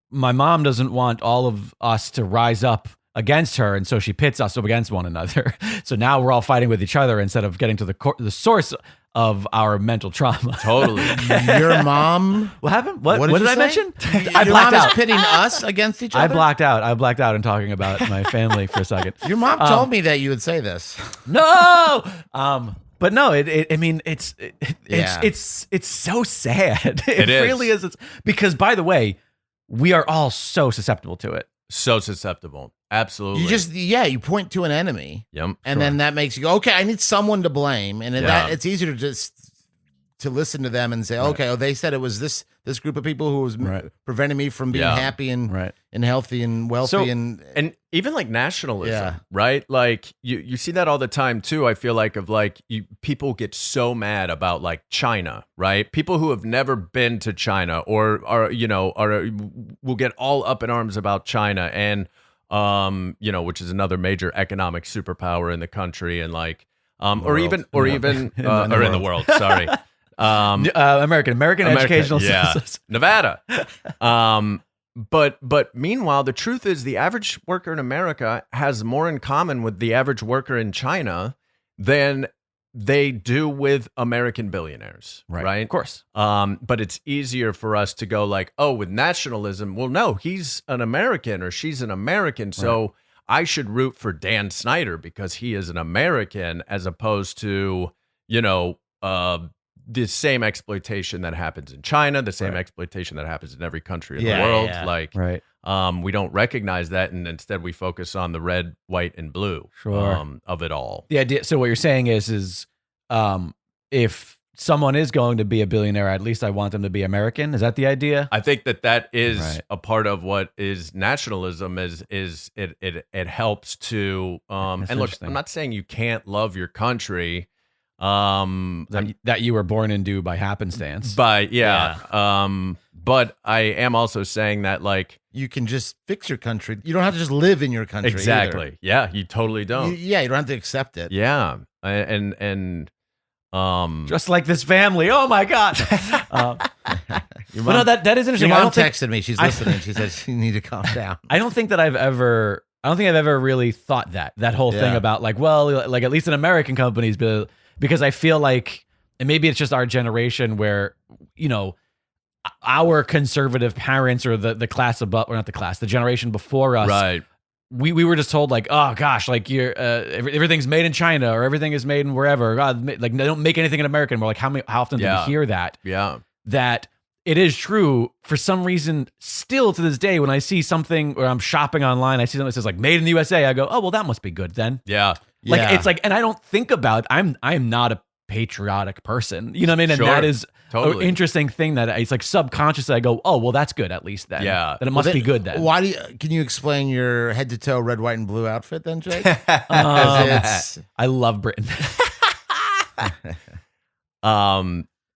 my mom doesn't want all of us to rise up against her, and so she pits us up against one another. So now we're all fighting with each other instead of getting to the source of our mental trauma. Totally. Your mom. What happened? What did did you I say? mention? Your I blacked mom is out. pitting us against each other. I blacked out in talking about my family for a second. Your mom told me that you would say this. No. But no, it's Yeah. so sad. It is. really is. It's, because by the way, we are all so susceptible to it. So susceptible. Absolutely. You point to an enemy, Yep. and then that makes you go, okay, I need someone to blame, and Yeah. it's easier to just to listen to them and say, okay, they said it was this group of people who was Right. preventing me from being Yeah. happy and Right. and healthy and wealthy So- and even like nationalism, Yeah. right? Like you see that all the time too. I feel like people get so mad about like China, right? People who have never been to China or will get all up in arms about China and which is another major economic superpower in the country and like or even in the world. Sorry. American Educational Services. Nevada. But meanwhile, the truth is the average worker in America has more in common with the average worker in China than they do with American billionaires, right? Of course. But it's easier for us to go like, oh, with nationalism, well, no, he's an American or she's an American, so I should root for Dan Snyder because he is an American, as opposed to, the same exploitation that happens in China, the same exploitation that happens in every country in the world. Yeah. Like, Right. we don't recognize that, and instead we focus on the red, white, and blue of it all. The idea. So what you're saying is, if someone is going to be a billionaire, at least I want them to be American. Is that the idea? I think that is Right. a part of what is nationalism. Is it helps to and look. interesting. I'm not saying you can't love your country. That you were born into by happenstance. But but I am also saying that like you can just fix your country. You don't have to just live in your country. exactly. either. Yeah, you totally don't. You don't have to accept it. Yeah, and just like this family. Oh my God. Your But no, that is Your interesting. I mom don't think texted me. She's listening. She said you need to calm down. I don't think I've ever really thought that whole thing Yeah. about like, well, like at least in American companies, because I feel like, and maybe it's just our generation where, our conservative parents or the class above, or not the class, the generation before us, right. we were just told like, oh gosh, like you're everything's made in China or everything is made in wherever. God, like they don't make anything in America. And we're like, how often do we hear that? Yeah. That it is true for some reason still to this day when I see something or I'm shopping online, I see something that says like made in the USA, I go, oh, well, that must be good then. Yeah. Like Yeah. it's like, and I don't think about, I'm not a patriotic person, you know what I mean? And Sure. that is Totally. an interesting thing that it's like subconsciously I go, oh, well, that's good at least then. Yeah. Then it must be good then. Why can you explain your head to toe red, white, and blue outfit then, Jake? I love Britain.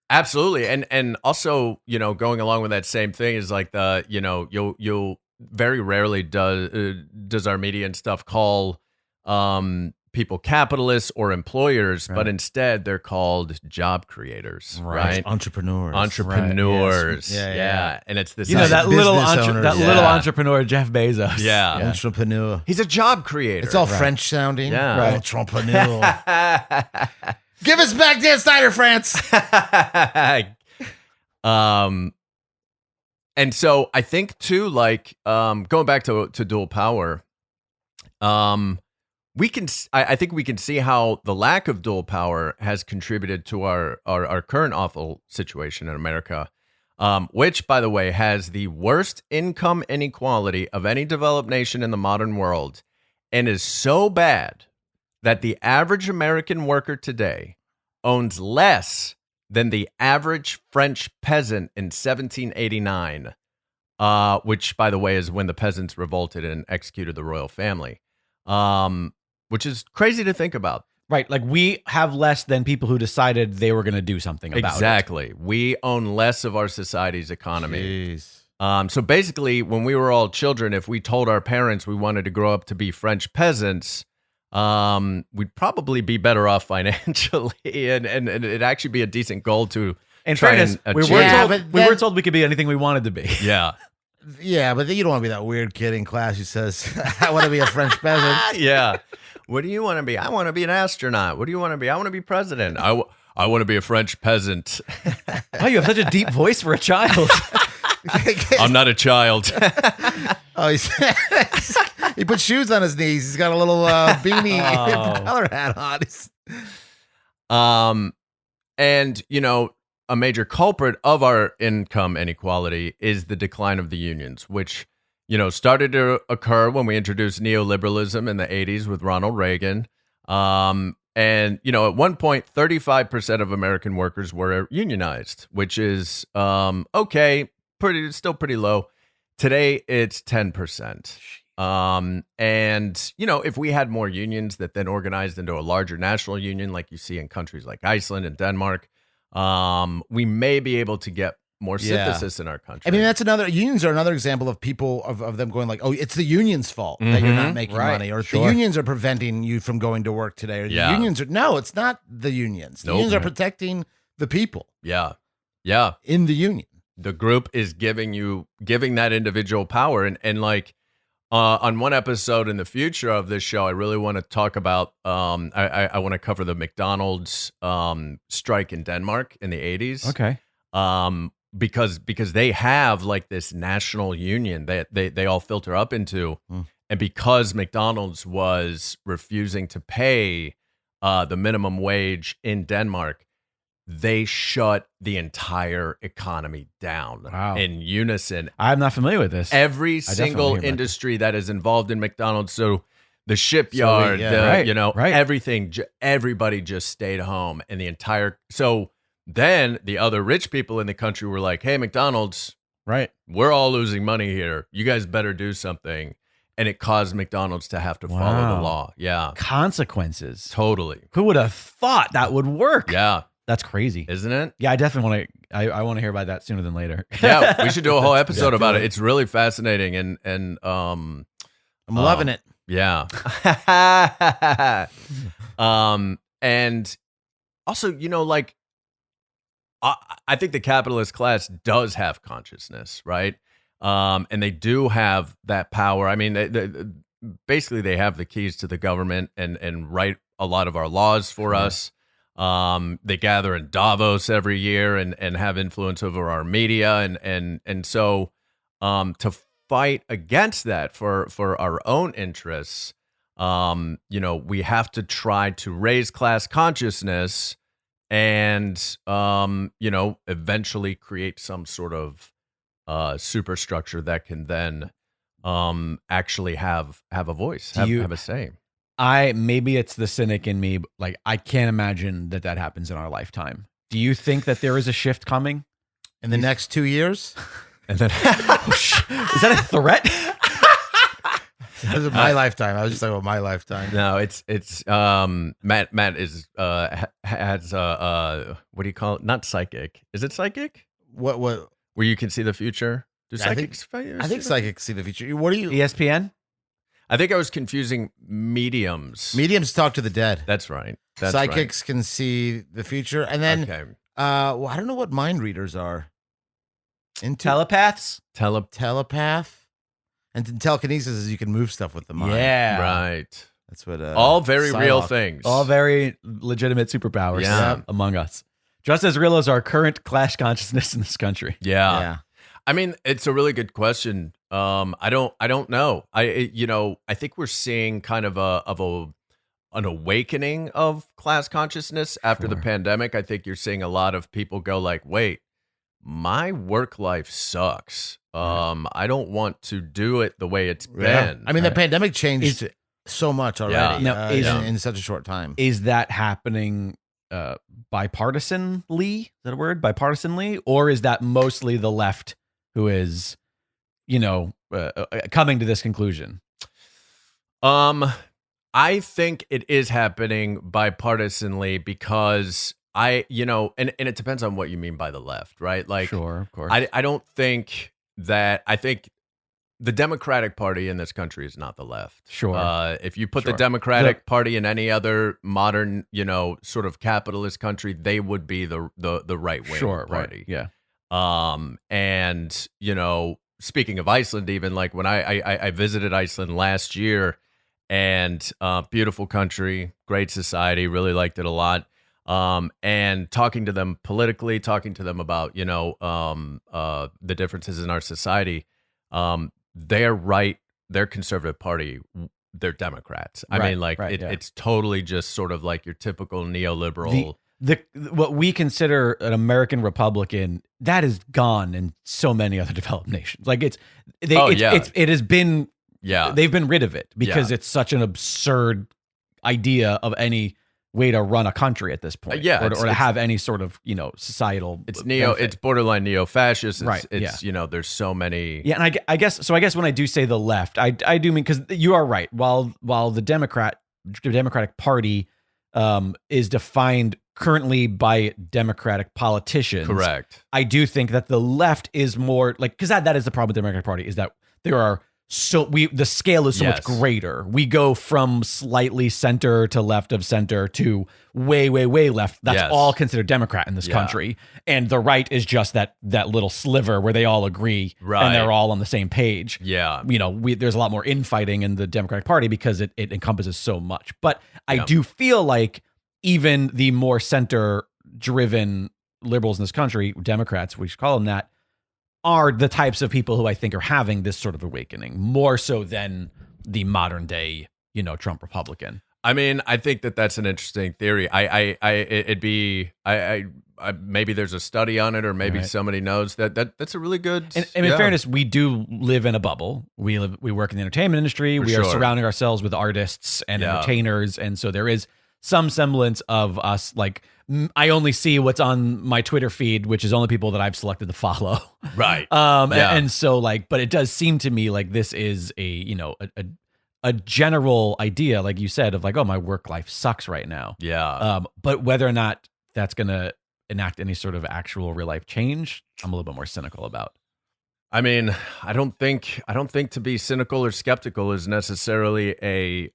Absolutely. And also, going along with that same thing is like you'll very rarely does our media and stuff call people capitalists or employers, Right. but instead they're called job creators, right? Entrepreneurs. Entrepreneurs. Right, yes. Yeah. Yeah. And it's this You know, that little Business owners. little Yeah. entrepreneur, Jeff Bezos. Yeah. Entrepreneur. He's a job creator. It's all French sounding. Yeah. Right. Entrepreneur. Give us back Dan Snyder, France. And so I think too, like, going back to dual power, I think we can see how the lack of dual power has contributed to our current awful situation in America, which, by the way, has the worst income inequality of any developed nation in the modern world, and is so bad that the average American worker today owns less than the average French peasant in 1789, which, by the way, is when the peasants revolted and executed the royal family, which is crazy to think about. Right. Like we have less than people who decided they were going to do something about it. Exactly. We own less of our society's economy. Jeez. So basically, when we were all children, if we told our parents we wanted to grow up to be French peasants, we'd probably be better off financially, and it'd actually be a decent goal to In try fairness, and we achieve. were Yeah, told but we were then- told we could be anything we wanted to be. Yeah. Yeah, but you don't want to be that weird kid in class who says, I want to be a French peasant. Yeah. What do you want to be? I want to be an astronaut. What do you want to be? I want to be president. I want to be a French peasant. Wow, you have such a deep voice for a child. I'm not a child. Oh, he put shoes on his knees. He's got a little beanie Oh. propeller hat on. And, you know, a major culprit of our income inequality is the decline of the unions, which, you know, started to occur when we introduced neoliberalism in the 80s with Ronald Reagan. And, you know, at one point, 35% of American workers were unionized, which is, okay, still pretty low. Today, it's 10%. And, you know, if we had more unions that then organized into a larger national union, like you see in countries like Iceland and Denmark, we may be able to get more Yeah. synthesis in our country. I mean, unions are another example of people of them going like, oh, it's the union's fault that you're not making Right. money, or Sure. the unions are preventing you from going to work today, or the Yeah. unions are, no, it's not the unions. The Nope. unions are protecting the people yeah. Yeah. in the union. The group is giving that individual power. And like, on one episode in the future of this show, I really want to talk about, I want to cover the McDonald's, strike in Denmark in the 80s. Okay. Because they have like this national union that they all filter up into. And because McDonald's was refusing to pay the minimum wage in Denmark, they shut the entire economy down Wow. in unison. I'm not familiar with this. Every definitely single hear about industry that is involved in McDonald's, so the shipyard, right, you know, right. everything, everybody just stayed home, and the entire. So then the other rich people in the country were like, "Hey, McDonald's, Right. we're all losing money here. You guys better do something." And it caused McDonald's to have to follow Wow. the law. Yeah, Consequences. totally. Who would have thought that would work? Yeah, That's crazy. isn't it? Yeah, I definitely want to. I want to hear about that sooner than later. Yeah, we should do a whole episode about do it. it. It's really fascinating, and I'm loving it. yeah. And also, you know, like, I think the capitalist class does have consciousness, right? And they do have that power. I mean, basically, they have the keys to the government and write a lot of our laws for us. They gather in Davos every year and have influence over our media, and so to fight against that for our own interests, you know, we have to try to raise class consciousness and you know, eventually create some sort of superstructure that can then actually have a voice, have a say. Maybe it's the cynic in me, but like I can't imagine that happens in our lifetime. Do you think that there is a shift coming? In the next 2 years, And then Is that a threat? that was my lifetime. I was just talking about my lifetime. no, it's Matt is has what do you call it? Not psychic. Is it psychic? What? Where you can see the future? Do I think- psychics? I think psychics see the future. What do you? ESPN? I think I was confusing mediums. Mediums talk to the dead. That's right. That's Psychics can see the future. And then, okay. well, I don't know what mind readers are. Telepaths? Telepath. And telekinesis is you can move stuff with the mind. Yeah. Right. That's what. All very real Psylocke. things. All very legitimate superpowers Yeah. among us. Just as real as our current class consciousness in this country. Yeah. I mean, it's a really good question. I don't know. I think we're seeing kind of an awakening of class consciousness after the pandemic. I think you're seeing a lot of people go like, wait, my work life sucks. I don't want to do it the way it's been. I mean, the pandemic changed so much already in such a short time. Is that happening bipartisanly? Is that a word? Bipartisanly? Or is that mostly the left who is, coming to this conclusion? I think it is happening bipartisanly because and it depends on what you mean by the left, right? Like, sure, of course. I don't think that, I think the Democratic Party in this country is not the left. Sure. If you put the Democratic Party in any other modern, sort of capitalist country, they would be the right wing party. Right. Yeah. And speaking of Iceland, even like when I visited Iceland last year, and beautiful country, great society, really liked it a lot. And talking to them politically, talking to them about the differences in our society, they're right. They're conservative party. They're Democrats. I mean, like it's totally just sort of like your typical neoliberal. What we consider an American Republican, that is gone in so many other developed nations. Like it has been. Yeah, they've been rid of it because it's such an absurd idea of any way to run a country at this point. Or to have any sort of societal. It's borderline neo-fascist. It's there's so many. Yeah, and I guess when I do say the left, I do mean, because you are right. While the Democratic Party is defined currently by Democratic politicians, correct. I do think that the left is more like, because that is the problem with the Democratic Party, is that there are. So the scale is so much greater. We go from slightly center to left of center to way, way, way left. That's all considered Democrat in this country. And the right is just that little sliver where they all agree and they're all on the same page. Yeah. There's a lot more infighting in the Democratic Party because it encompasses so much. But I do feel like even the more center-driven liberals in this country, Democrats, we should call them that, are the types of people who I think are having this sort of awakening more so than the modern day, Trump Republican. I mean, I think that's an interesting theory. Maybe there's a study on it, or maybe somebody knows that's a really good. And in fairness, we do live in a bubble. We work in the entertainment industry. We are surrounding ourselves with artists and entertainers, and so there is some semblance of us. Like, I only see what's on my Twitter feed, which is only people that I've selected to follow. Right. And so but it does seem to me like this is a general idea, like you said, of like, oh, my work life sucks right now. Yeah. But whether or not that's going to enact any sort of actual real life change, I'm a little bit more cynical about. I mean, I don't think to be cynical or skeptical is necessarily a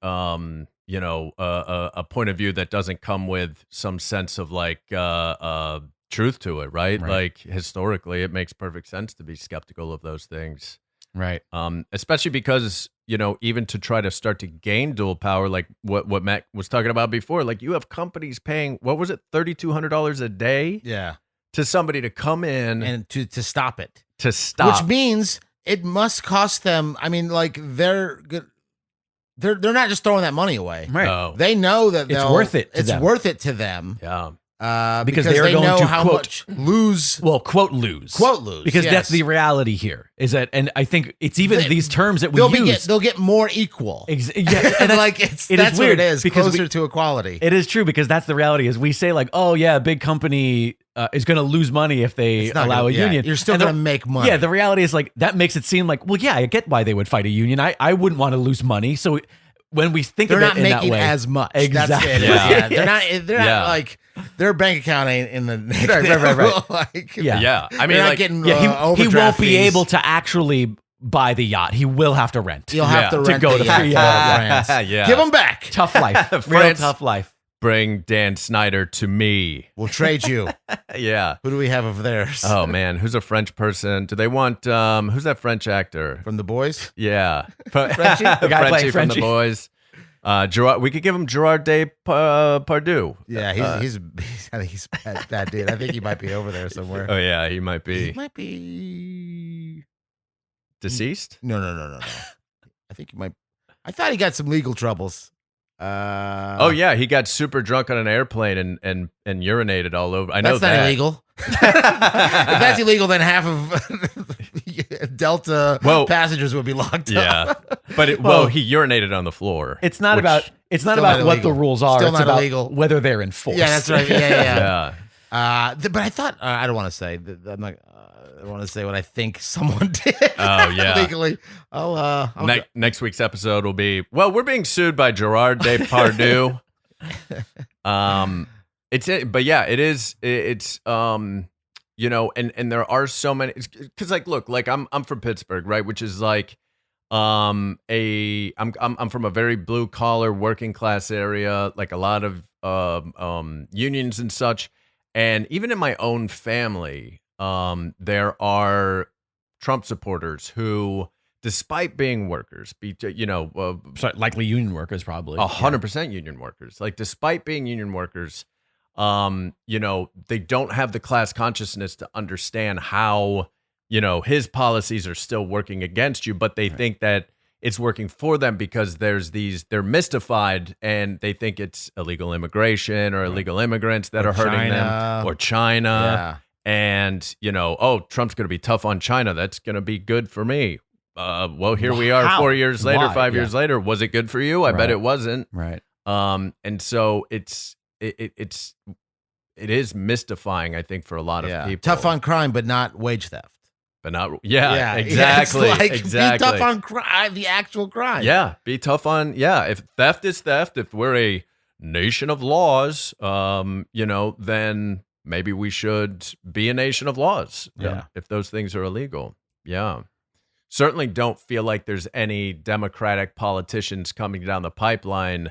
point of view that doesn't come with some sense of like truth to it, right? Like historically, it makes perfect sense to be skeptical of those things, right? Especially because even to try to start to gain dual power, like what Matt was talking about before, like you have companies paying, what was it, $3,200 a day, to somebody to come in and to stop it, which means it must cost them. I mean, like they're not just throwing that money away. Right. No. They know that it's worth it. It's worth it to them. Yeah. Because they going know to how much lose. Well, quote lose. Because that's the reality here. Is that, and I think it's even these terms that we use. They'll get more equal. And like that's what it is. Closer to equality. It is true, because that's the reality. Is we say like, oh yeah, a big company is going to lose money if they allow a union. You're still going to make money. Yeah, the reality is like that makes it seem like, well, yeah, I get why they would fight a union. I wouldn't want to lose money. So when we think of it in that way, they're not making as much. Exactly. That's it. They're not like their bank account ain't in the right. like, I mean, they're not like, getting he won't be able to actually buy the yacht. He will have to rent. You'll have to to rent go the to yacht free France. Yeah. Give them back. Tough life. Real France. tough life. Bring Dan Snyder to me. We'll trade you. Yeah. Who do we have of theirs? Oh man, who's a French person? Do they want who's that French actor? From The Boys? Yeah. Frenchie? The guy playing from The Frenchie. Boys. Gerard, we could give him Gerard Depardieu. Yeah, he's I think he's a bad dude. I think he might be over there somewhere. Oh yeah, he might He be might be deceased. No. I think he might. I thought he got some legal troubles. Oh yeah, he got super drunk on an airplane and urinated all over. I know that's not that. illegal. If that's illegal, then half of Delta passengers would be locked Yeah, up. but he urinated on the floor. It's not about Still what not the illegal. rules are. Still it's not about illegal. whether they're enforced. Yeah, that's right. Yeah. Yeah. But I thought I don't want to say. I'm not. I don't want to say what I think someone did. Oh yeah. legally. I'll Next week's episode will be we're being sued by Gerard Depardieu. It is. You know, and there are so many because look, I'm from Pittsburgh, right, which is I'm from a very blue collar working class area, like a lot of unions and such, and even in my own family, there are Trump supporters who, despite being workers, likely union workers, probably 100% union workers, despite being union workers, they don't have the class consciousness to understand how, his policies are still working against you, but they think that it's working for them because they're mystified and they think it's illegal immigration or illegal immigrants that are hurting them, or China. Yeah. And, Trump's going to be tough on China. That's going to be good for me. Here we are 4 years later, 5 years later. Was it good for you? I bet it wasn't. Right. And so it is mystifying, I think, for a lot of people. Tough on crime, but not wage theft. But not, exactly. Exactly. Be tough on the actual crime. Yeah. Be tough on, if theft is theft, if we're a nation of laws, then maybe we should be a nation of laws. Yeah. If those things are illegal. Yeah. Certainly don't feel like there's any Democratic politicians coming down the pipeline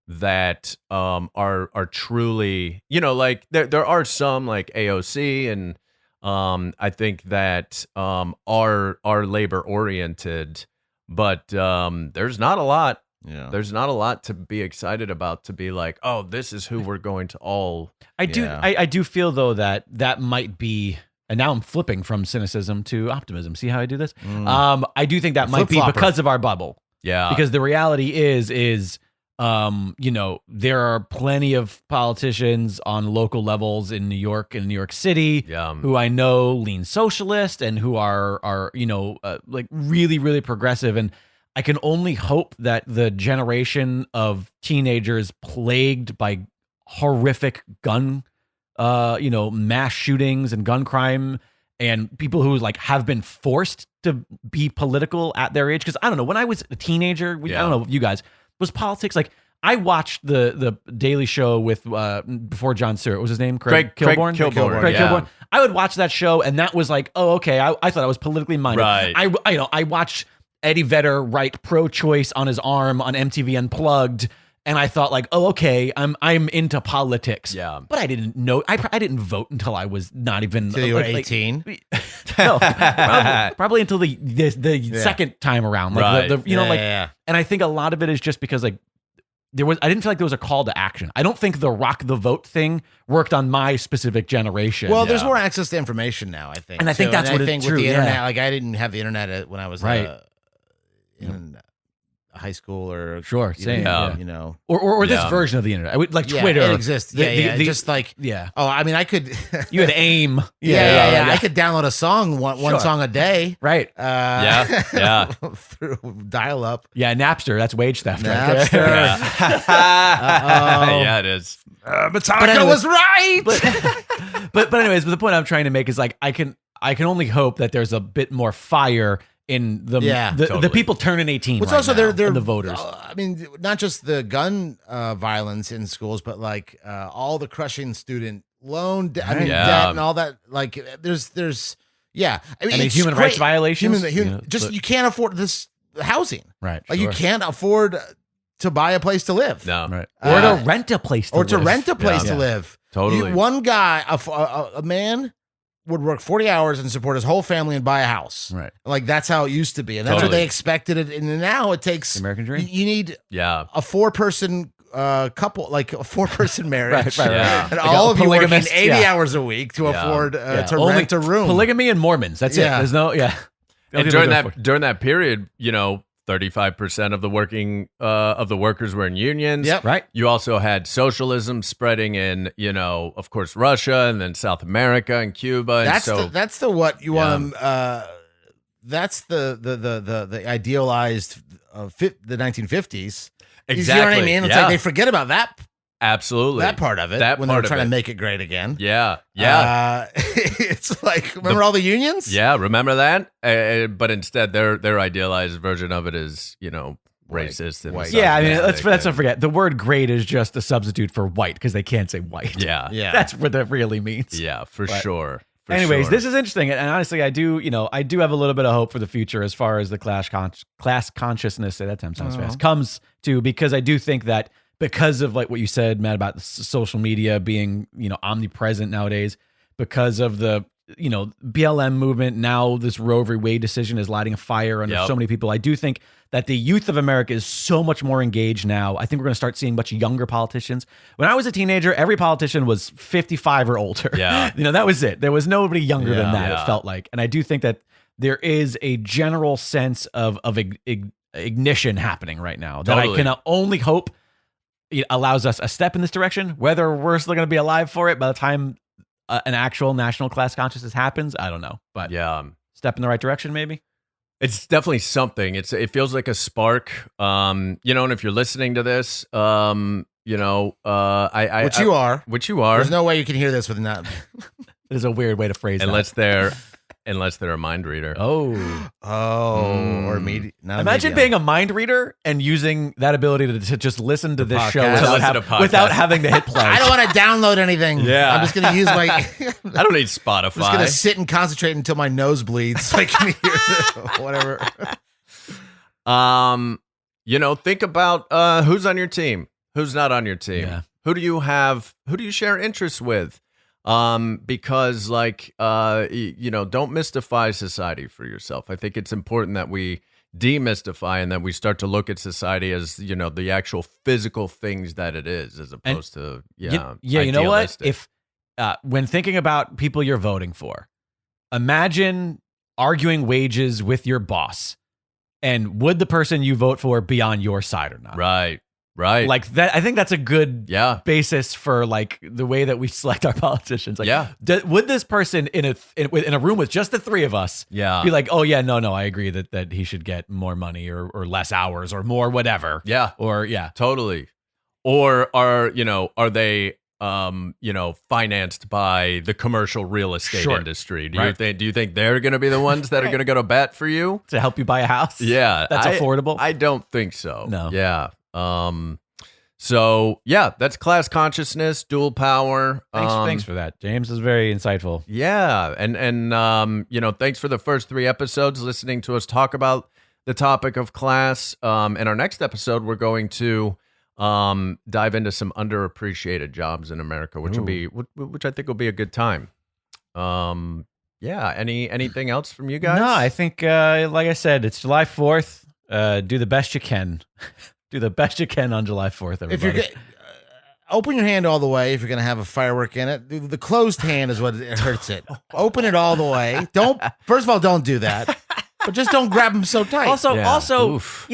that are truly, there are some like AOC and I think that are labor oriented, but there's not a lot. Yeah. There's not a lot to be excited about, to be like, oh, this is who we're going to all. I do feel though that might be, and now I'm flipping from cynicism to optimism. See how I do this? I do think that might be because of our bubble. Yeah. Because the reality is there are plenty of politicians on local levels in New York and New York City who I know lean socialist and who are really, really progressive. And I can only hope that the generation of teenagers plagued by horrific gun, mass shootings and gun crime, and people who have been forced to be political at their age. Because I don't know, when I was a teenager, I don't know you guys, was politics I watched the Daily Show with before Jon Stewart. What was his name? Craig Kilborn. Craig Kilborn. I would watch that show, and that was oh, okay. I thought I was politically minded. Right. I watched Eddie Vedder write pro-choice on his arm on MTV Unplugged, and I thought oh, okay, I'm into politics. Yeah. But I didn't know. I didn't vote until I was not even. Until you were 18. No, probably until the second time around. Right. And I think a lot of it is just because I didn't feel like there was a call to action. I don't think the rock the vote thing worked on my specific generation. Well, there's more access to information now, I think. And I think that's what it's it's with true, the internet. I didn't have the internet when I was in high school or sure, same. Or this Yeah. version of the internet. I would Twitter. It exists. Just Oh, I mean, I could. You had AIM. I could download a song, one song a day. Right. Through dial up. Yeah, Napster. That's wage theft. Napster. Yeah, it is. Metallica was right. But anyways, the point I'm trying to make is I can only hope that there's a bit more fire in the people turning 18. Which right also now, they're and the voters. I mean, not just the gun violence in schools, but all the crushing student loan debt, debt and all that. There's Yeah, I mean, Any it's human rights great. violations? You can't afford this housing. Right. Like you can't afford to buy a place to live. No. Right. Or to rent a place to live. Or to rent a place Yeah. to live. Totally. One guy, a man, would work 40 hours and support his whole family and buy a house. Right. Like that's how it used to be, and that's what Totally. they expected it. And now it takes The American dream. You need Yeah. a 4-person couple, like a 4-person marriage, Right. Yeah. and Like all a of you working polygamist, 80 hours a week to Yeah. afford Yeah. to Only rent a room. Polygamy and Mormons. That's it. Yeah. There's no And during that period, 35% of the workers were in unions. Yep. Right. You also had socialism spreading in, of course, Russia and then South America and Cuba. And That's the what you want. That's the idealized the 1950s. exactly. You know what I mean? It's Yeah. like they forget about that Absolutely. part of it That when part they're of trying it. to make it great again. Yeah. Yeah. It's like remember all the unions? Yeah. Remember that? But instead, their idealized version of it is, racist. And white. Yeah, I mean, misogynistic let's not and- forget the word "great" is just a substitute for white because they can't say white. Yeah. Yeah. That's what that really means. Yeah, for But sure. For Anyways, sure. this is interesting, and honestly, I do have a little bit of hope for the future as far as the class consciousness. Say that time sounds fast. Comes to because I do think that because of like what you said, Matt, about the social media being omnipresent nowadays, because of the BLM movement, now this Roe v. Wade decision is lighting a fire under Yep. so many people. I do think that the youth of America is so much more engaged now. I think we're going to start seeing much younger politicians. When I was a teenager, every politician was 55 or older. Yeah. That was it. There was nobody younger than that, Yeah. it felt like. And I do think that there is a general sense of ignition happening right now that Totally. I can only hope it allows us a step in this direction. Whether we're still going to be alive for it by the time an actual national class consciousness happens, I don't know. But Yeah. step in the right direction, maybe. It's definitely something. It feels like a spark. And if you're listening to this, I Which you are. which you are, There's no way you can hear this with not. It is a weird way to phrase unless they're a mind reader. that. Oh. Or media. Imagine being a mind reader and using that ability to just listen to this show podcast. To listen to without podcasts. having to hit play. I don't want to download anything. Yeah. I'm just going to use my. I don't need Spotify. I'm just going to sit and concentrate until my nose bleeds so I can hear whatever. Think about who's on your team, who's not on your team. Yeah. Who do you share interests with? Because don't mystify society for yourself. I think it's important that we demystify and that we start to look at society as, the actual physical things that it is, as opposed to, You know what? idealistic. If when thinking about people you're voting for, imagine arguing wages with your boss, and would the person you vote for be on your side or not? Right. Like that. I think that's a good Yeah. basis for like the way that we select our politicians. Like, Yeah. would this person in a room with just the three of us Yeah. be like, oh yeah, no, I agree that he should get more money or less hours or more whatever. Yeah. Or yeah. Totally. Or are they financed by the commercial real estate Sure. industry? Do Right. you think they're going to be the ones that are going to go to bat for you? To help you buy a house. Yeah. That's affordable. I don't think so. No. Yeah. So yeah, that's class consciousness, dual power. Thanks for that. James is very insightful. Yeah, and thanks for the first 3 episodes listening to us talk about the topic of class. In our next episode, we're going to dive into some underappreciated jobs in America, which I think will be a good time. Yeah. Anything else from you guys? No, I think like I said, it's July 4th. Do the best you can. Do the best you can on July 4th, everybody. If you're open your hand all the way, if you're going to have a firework in it, the closed hand is what it hurts it. Open it all the way. First of all, don't do that. But just don't grab them so tight. Also, Oof.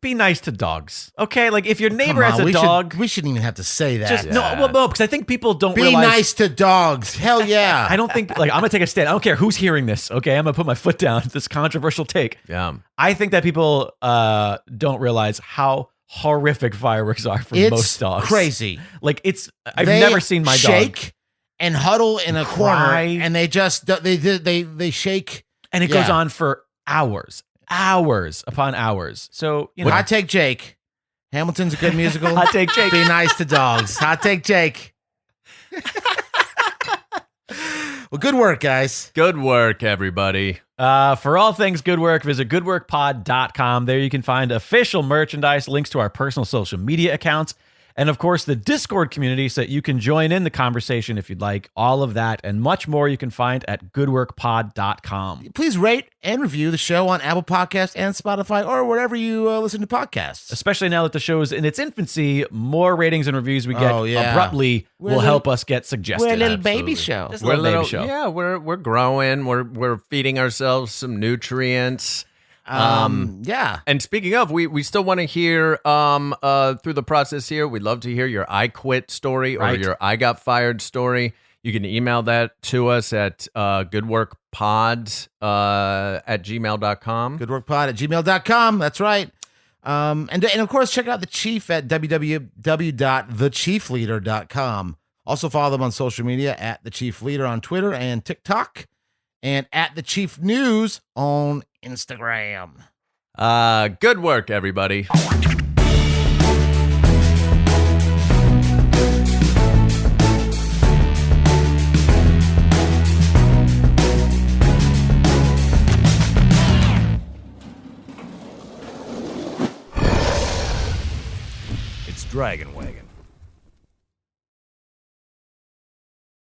be nice to dogs. Okay, like if your neighbor Come has on, a dog, we shouldn't even have to say that. just no, because I think people don't Be realize. nice to dogs. Hell yeah. I don't think like I'm gonna take a stand. I don't care who's hearing this. Okay, I'm gonna put my foot down. This controversial take. Yeah. I think that people don't realize how horrific fireworks are for It's most dogs. crazy. Like I've They never seen my shake dog, and huddle in a corner, cry. and they just they shake. and it goes Yeah. on for hours upon hours. So Hot take, Jake. Hamilton's a good musical. Hot take, Jake. Be nice to dogs. Hot take, Jake. Well, good work, guys. Good work, everybody. For all things Good Work, visit goodworkpod.com. There you can find official merchandise, links to our personal social media accounts, and of course the Discord community so that you can join in the conversation if you'd like. All of that and much more you can find at goodworkpod.com. Please rate and review the show on Apple Podcasts and Spotify or wherever you listen to podcasts. Especially now that the show is in its infancy, more ratings and reviews we get abruptly will help us get suggested. We're a little Absolutely. baby show. Just a little baby show. Yeah, we're growing. We're feeding ourselves some nutrients. Yeah. And speaking of, we still want to hear through the process here. We'd love to hear your I quit story or your I got fired story. You can email that to us at goodworkpod at gmail.com. Goodworkpod@gmail.com. That's right. And of course, check out the Chief at www.thechiefleader.com. Also follow them on social media at The Chief Leader on Twitter and TikTok, and at The Chief News on Instagram. Good work, everybody. It's Dragon Wagon.